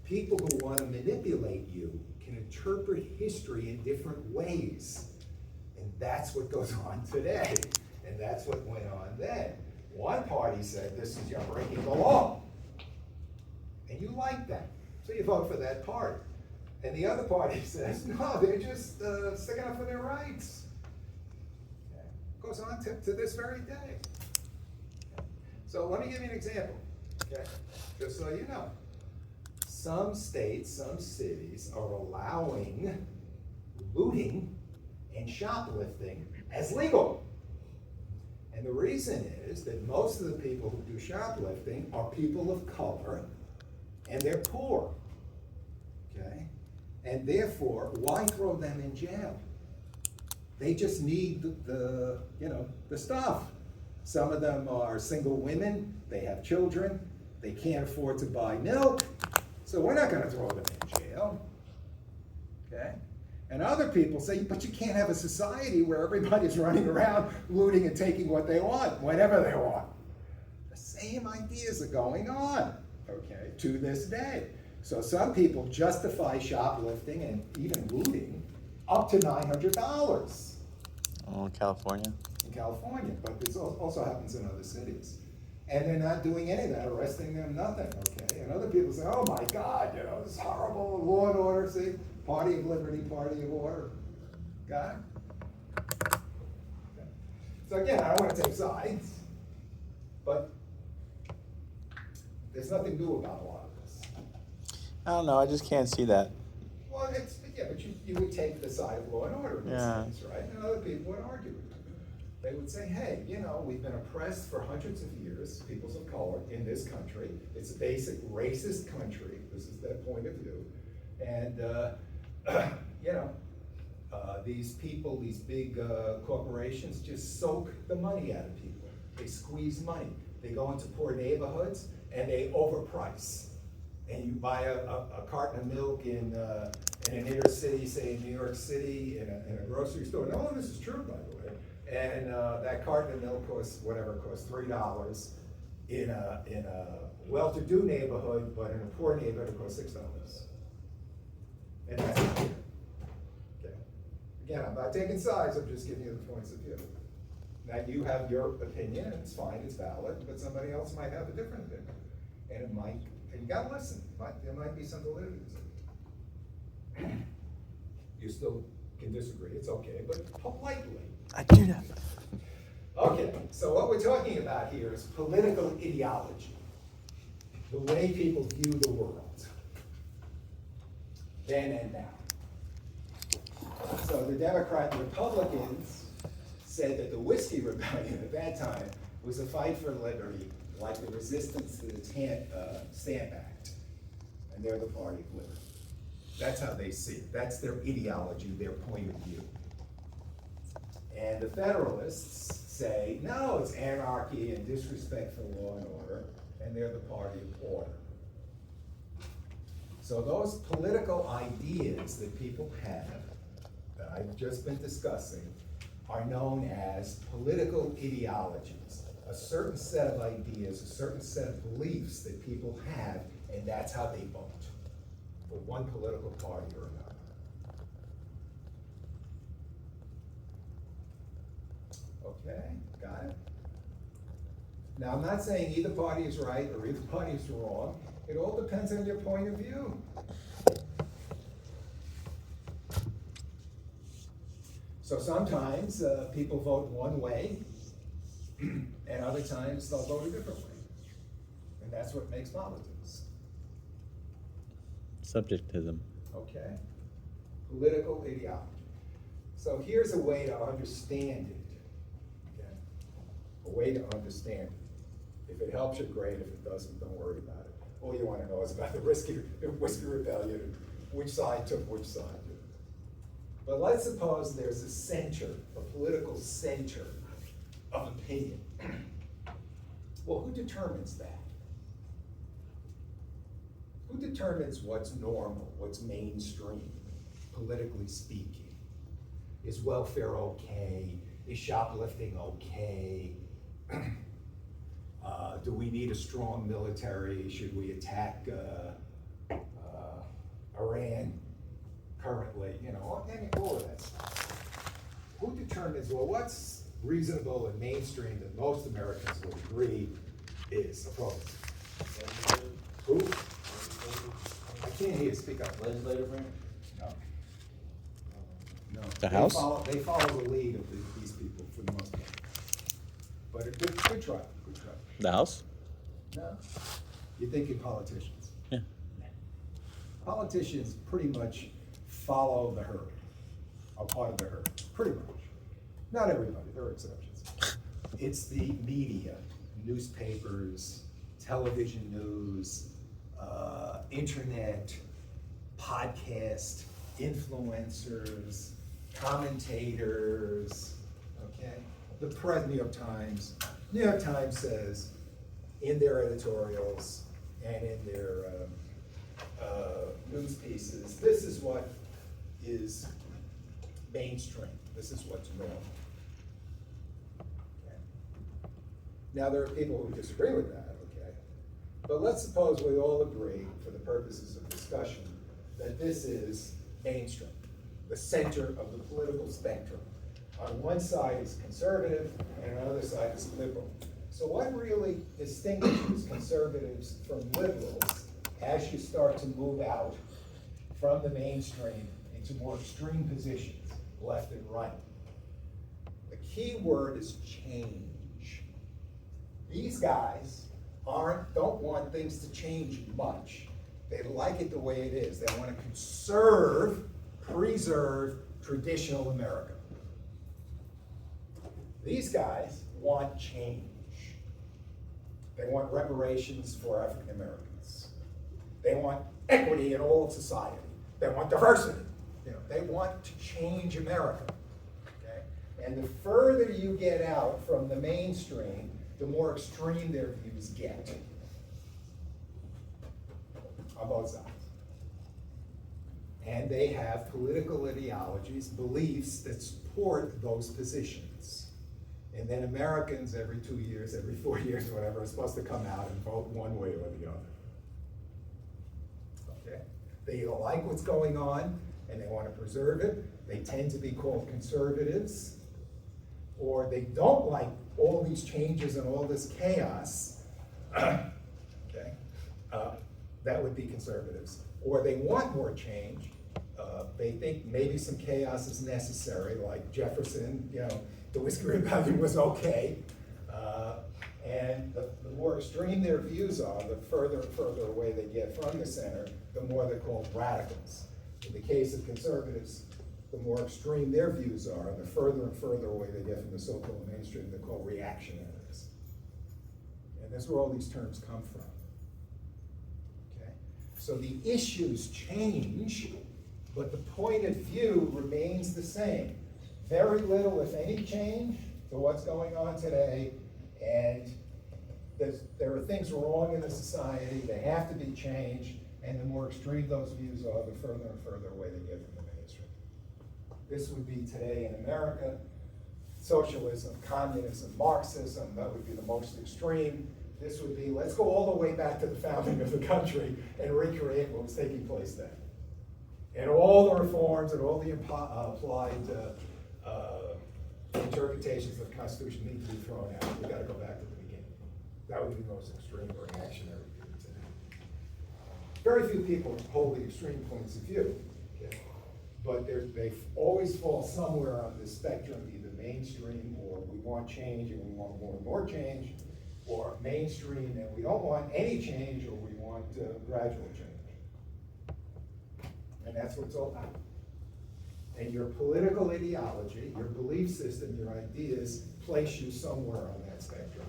People who want to manipulate you can interpret history in different ways. And that's what goes on today. And that's what went on then. One party said, you're breaking the law. And you like that. So you vote for that party. And the other party says, no, they're just sticking up for their rights. Okay. Goes on to this very day. Okay. So let me give you an example. Okay, just so you know. Some states, some cities are allowing looting and shoplifting as legal. And the reason is that most of the people who do shoplifting are people of color and they're poor. Okay? And therefore, why throw them in jail? They just need the stuff. Some of them are single women, they have children, they can't afford to buy milk, so we're not gonna throw them in jail, okay? And other people say, but you can't have a society where everybody's running around looting and taking what they want, whenever they want. The same ideas are going on, okay, to this day. So some people justify shoplifting and even looting up to $900. Oh, California. In California, but this also happens in other cities. And they're not doing any of that, arresting them, nothing, okay? And other people say, oh my God, this is horrible, law and order, see? Party of liberty, party of order. Got it? Okay. So again, I don't want to take sides, but there's nothing new about a lot of this. I don't know, I just can't see that. Well, but you would take the side of law and order in this case, right? And other people would argue with you. They would say, hey, we've been oppressed for hundreds of years, peoples of color in this country. It's a basic racist country. This is their point of view. And, these people, these big corporations just soak the money out of people. They squeeze money. They go into poor neighborhoods and they overprice. And you buy a carton of milk in in an inner city, say in New York City, in a grocery store, and all of this is true, by the way, and that carton of milk costs, whatever, costs $3 in a well-to-do neighborhood, but in a poor neighborhood, it costs $6. And that's not fair. Okay. Again, I'm not taking sides, I'm just giving you the points of view. Now, you have your opinion, and it's fine, it's valid, but somebody else might have a different opinion. And it might, and you gotta listen, there might be some validity to it. You still can disagree, it's okay, but politely. I do that. Okay, so what we're talking about here is political ideology, the way people view the world, then and now. So the Democrat and Republicans said that the Whiskey Rebellion at that time was a fight for liberty, like the resistance to the Stamp Act, and they're the party of liberty. That's how they see it. That's their ideology, their point of view. And the Federalists say, no, it's anarchy and disrespect for law and order, and they're the party of order. So those political ideas that people have, that I've just been discussing, are known as political ideologies. A certain set of ideas, a certain set of beliefs that people have, and that's how they vote for one political party or another. Okay, got it? Now, I'm not saying either party is right or either party is wrong. It all depends on your point of view. So sometimes people vote one way, and other times they'll vote a different way. And that's what makes politics. Subjectivism. Okay? Political ideology. So here's a way to understand it. Okay? A way to understand it. If it helps you, great. If it doesn't, don't worry about it. All you want to know is about the Whiskey Rebellion and which side took which side. But let's suppose there's a center, a political center of opinion. Well, who determines that? Who determines what's normal, what's mainstream, politically speaking? Is welfare okay? Is shoplifting okay? Do we need a strong military? Should we attack Iran currently? You know, all of that stuff. Who determines, well, what's reasonable and mainstream that most Americans would agree is appropriate? Who? I can't hear you, speak up. Legislative branch? No. No. The House? They follow the lead of these people for the most part. But a good try, good try. The House? No. You're thinking politicians. Yeah. Politicians pretty much follow the herd, are part of the herd, pretty much. Not everybody, there are exceptions. It's the media, newspapers, television news, internet, podcast, influencers, commentators, okay? The New York Times. New York Times says in their editorials and in their news pieces, this is what is mainstream. This is what's normal. Okay. Now, there are people who disagree with that, okay? But let's suppose we all agree, for the purposes of discussion, that this is mainstream, the center of the political spectrum. On one side is conservative, and on the other side is liberal. So what really distinguishes conservatives from liberals as you start to move out from the mainstream into more extreme positions, left and right? The key word is change. These guys don't want things to change much. They like it the way it is. They want to preserve traditional America. These guys want change. They want reparations for African Americans. They want equity in all of society. They want diversity. You know, they want to change America. Okay? And the further you get out from the mainstream, the more extreme their views get. On both sides. And they have political ideologies, beliefs that support those positions. And then Americans, every 2 years, every 4 years, whatever, are supposed to come out and vote one way or the other. Okay? They either like what's going on and they want to preserve it. They tend to be called conservatives. Or they don't like all these changes and all this chaos. Okay? That would be conservatives. Or they want more change. They think maybe some chaos is necessary, like Jefferson, the Whiskey Rebellion was okay. And the more extreme their views are, the further and further away they get from the center, the more they're called radicals. In the case of conservatives, the more extreme their views are, and the further and further away they get from the so-called mainstream, they're called reactionaries. And that's where all these terms come from. Okay? So the issues change, but the point of view remains the same. Very little, if any, change to what's going on today, and there are things wrong in the society, they have to be changed, and the more extreme those views are, the further and further away they get from the mainstream. This would be today in America, socialism, communism, Marxism, that would be the most extreme. This would be, let's go all the way back to the founding of the country and recreate what was taking place then. And all the reforms and all the applied interpretations of the Constitution need to be thrown out. We got to go back to the beginning. That would be the most extreme reactionary view today. Very few people hold the extreme points of view, okay? But they always fall somewhere on this spectrum, either mainstream or we want change and we want more and more change, or mainstream and we don't want any change or we want gradual change. And that's what it's all about. And your political ideology, your belief system, your ideas place you somewhere on that spectrum.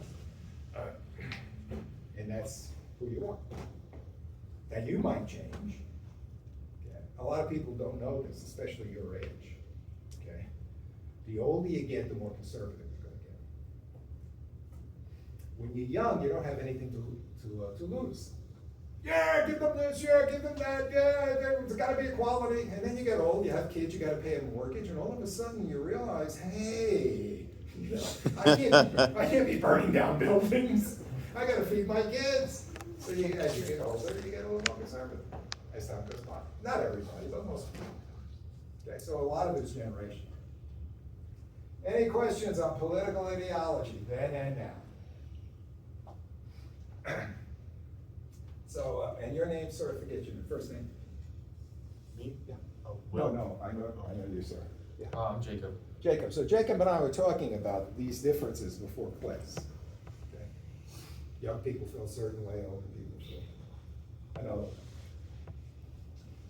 And that's who you are. And you might change. Okay? A lot of people don't know this, especially your age. Okay? The older you get, the more conservative you're going to get. When you're young, you don't have anything to lose. Yeah, give them this, yeah, give them that, yeah, there's got to be equality. And then you get old, you have kids, you got to pay a mortgage, and all of a sudden you realize, hey, I can't be burning down buildings. I got to feed my kids. So as you get older, you get a little more conservative as time goes by. Not everybody, but most people. Okay, so a lot of it's generation. Any questions on political ideology then and now? So, and your name, sir, forget your first name. Me? Yeah. Oh, No, I know you, sir. Yeah. I'm Jacob. Jacob. So Jacob and I were talking about these differences before class. Okay. Young people feel a certain way, older people feel another way.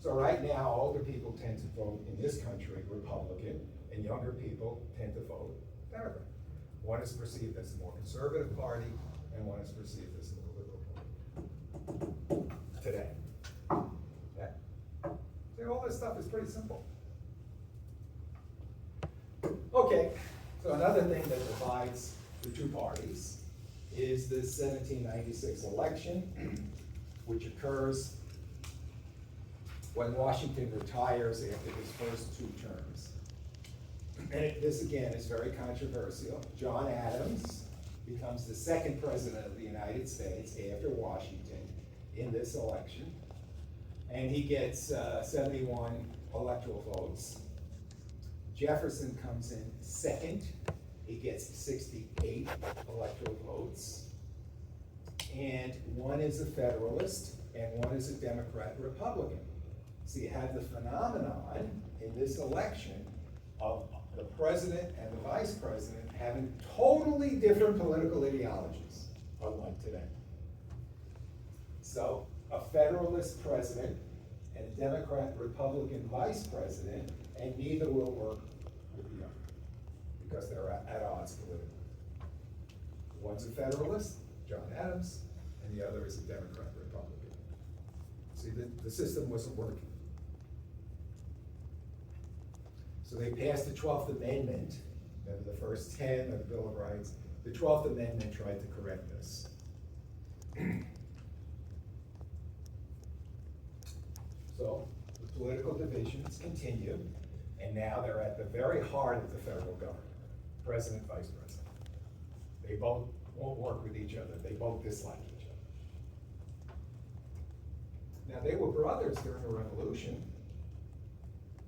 So right now, older people tend to vote in this country Republican, and younger people tend to vote Democrat. One is perceived as the more conservative party, and one is perceived as the more liberal party. Today. Yeah. See, all this stuff is pretty simple. Okay, so another thing that divides the two parties is the 1796 election, which occurs when Washington retires after his first 2 terms. And this again is very controversial. John Adams becomes the second president of the United States after Washington in this election, and he gets 71 electoral votes. Jefferson comes in second. He gets 68 electoral votes. And one is a Federalist and one is a Democrat Republican. So you have the phenomenon in this election of the president and the vice president having totally different political ideologies, unlike today. So a Federalist president and a Democrat Republican vice president, and neither will work with the other because they're at odds politically. One's a Federalist, John Adams, and the other is a Democrat Republican. See, the system wasn't working. So they passed the 12th Amendment, the first 10 of the Bill of Rights. The 12th Amendment tried to correct this. So the political divisions continue, and now they're at the very heart of the federal government, president, vice president. They both won't work with each other. They both dislike each other. Now, they were brothers during the revolution,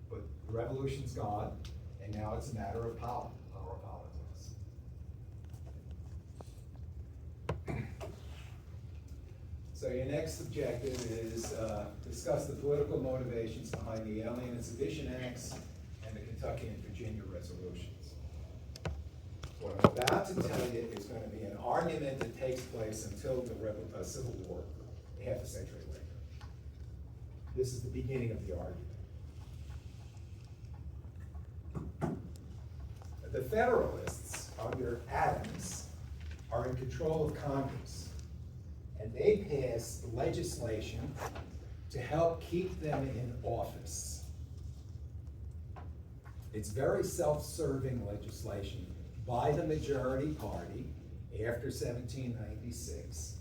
but the revolution's gone, and now it's a matter of power politics. So your next objective is discuss the political motivations behind the Alien and Sedition Acts and the Kentucky and Virginia resolutions. What I'm about to tell you is going to be an argument that takes place until the Civil War, half a century later. This is the beginning of the argument. The Federalists, under Adams, are in control of Congress, and they pass legislation to help keep them in office. It's very self-serving legislation by the majority party after 1796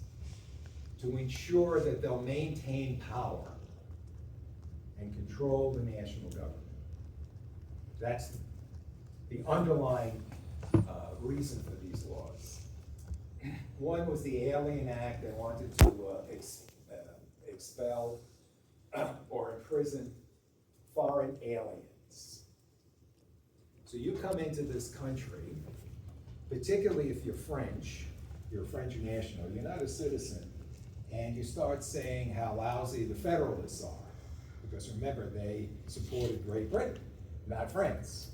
to ensure that they'll maintain power and control the national government. That's the underlying reason for these laws. One was the Alien Act. They wanted to expel or imprison foreign aliens. So you come into this country, particularly if you're French national, you're not a citizen, and you start saying how lousy the Federalists are. Because remember, they supported Great Britain, not France.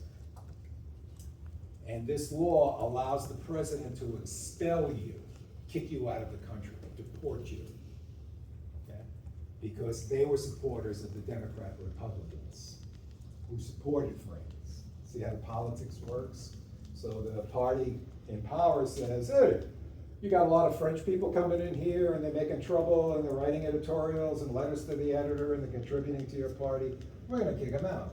And this law allows the president to expel you, kick you out of the country, deport you, okay? Because they were supporters of the Democrat Republicans who supported France. See how the politics works? So the party in power says, hey, you got a lot of French people coming in here and they're making trouble and they're writing editorials and letters to the editor and they're contributing to your party. We're gonna kick them out.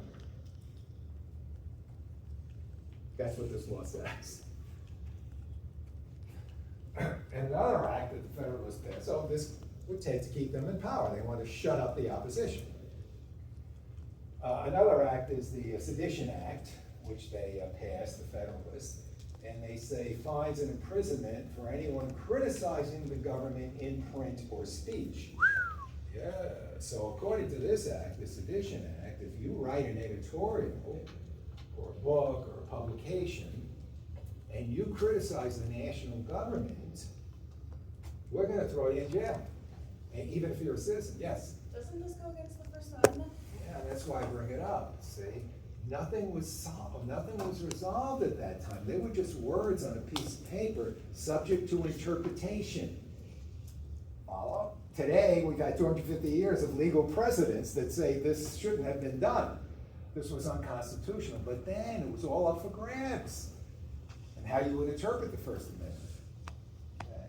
That's what this law says. And another act that the Federalists passed, so this would take to keep them in power. They want to shut up the opposition. Another act is the Sedition Act, which they passed, the Federalists, and they say fines and imprisonment for anyone criticizing the government in print or speech. Yeah, so according to this act, the Sedition Act, if you write an editorial or a book or a publication and you criticize the national government, we're gonna throw you in jail. And even if you're a citizen, yes. Doesn't this go against the First Amendment? Yeah, that's why I bring it up, see? Nothing was solved, nothing was resolved at that time. They were just words on a piece of paper, subject to interpretation. Follow? Today, we got 250 years of legal precedents that say this shouldn't have been done. This was unconstitutional, but then it was all up for grabs. And how you would interpret the First Amendment. Okay?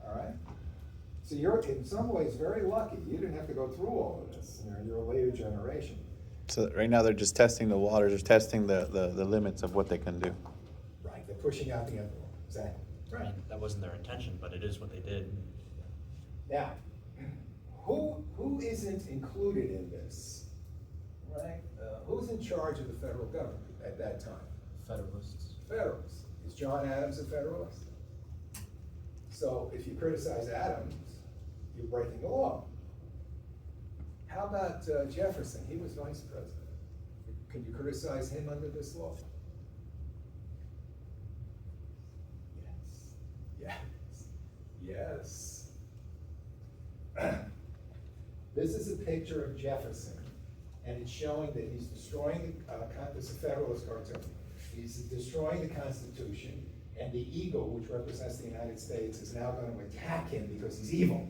All right? So you're, in some ways, very lucky. You didn't have to go through all of this. You're a later generation. So right now they're just testing the waters, they're testing the limits of what they can do. Right, they're pushing out the envelope. Exactly. I mean, that wasn't their intention, but it is what they did. Now, who isn't included in this? Right? Who's in charge of the federal government at that time? Federalists. Federalists. Is John Adams a Federalist? So if you criticize Adams, you're breaking the law. How about Jefferson? He was vice president. Can you criticize him under this law? Yes. Yes. Yes. This is a picture of Jefferson, and it's showing that he's destroying this is a Federalist cartoon. He's destroying the Constitution, and the eagle, which represents the United States, is now going to attack him because he's evil.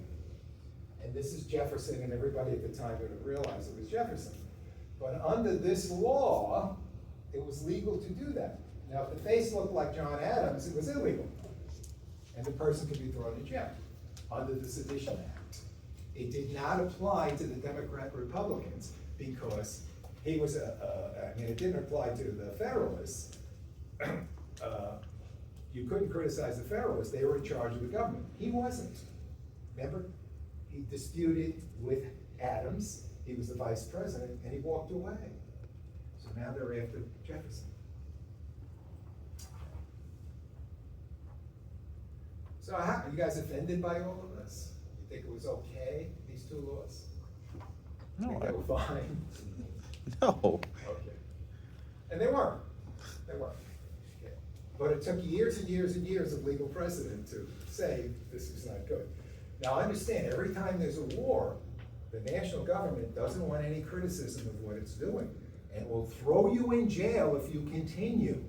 And this is Jefferson, and everybody at the time would have realized it was Jefferson. But under this law, it was legal to do that. Now, if the face looked like John Adams, it was illegal. And the person could be thrown in jail under the Sedition Act. It did not apply to the Democrat Republicans because he was it didn't apply to the Federalists. You couldn't criticize the Federalists. They were in charge of the government. He wasn't. Remember? He disputed with Adams. he was the vice president, and he walked away. So now they're after Jefferson. So how, you guys offended by all of this? You think it was okay, these two laws? No, Think they were fine? No. Okay. And they weren't. They weren't. Okay. But it took years and years and years of legal precedent to say this is not good. Now, understand, every time there's a war, the national government doesn't want any criticism of what it's doing, and will throw you in jail if you continue.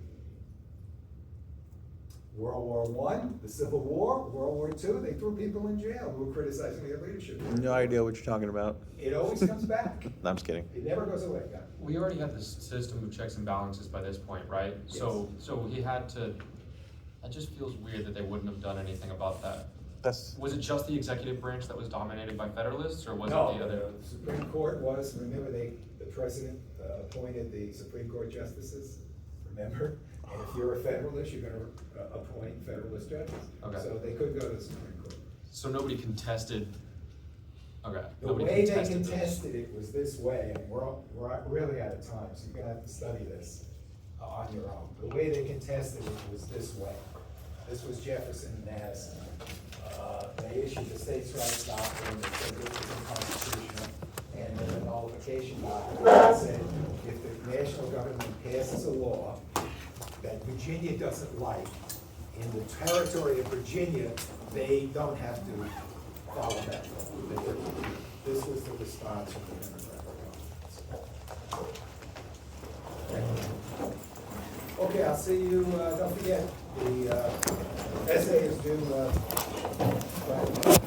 World War I, the Civil War, World War II, they threw people in jail who were criticizing their leadership. No idea what you're talking about. It always comes back. No, I'm just kidding. It never goes away. Yeah. We already had this system of checks and balances by this point, right? So he had to, it just feels weird that they wouldn't have done anything about that. Was it just the executive branch that was dominated by Federalists, or was it the other? No, the Supreme Court was, remember the president appointed the Supreme Court justices, remember? And if you're a Federalist, you're gonna appoint Federalist judges. Okay. So they could go to the Supreme Court. So nobody contested, okay. The nobody way they contested this. contested it was this way, and we're really out of time, so you're gonna have to study this on your own. The way they contested it was this way. This was Jefferson and Madison. They issued the states' rights doctrine that said this was unconstitutional, and then the nullification doctrine that said if the national government passes a law that Virginia doesn't like, in the territory of Virginia, they don't have to follow that law. This was the response from the Democratic. Okay, I'll see you, don't forget, the essay is due, Friday.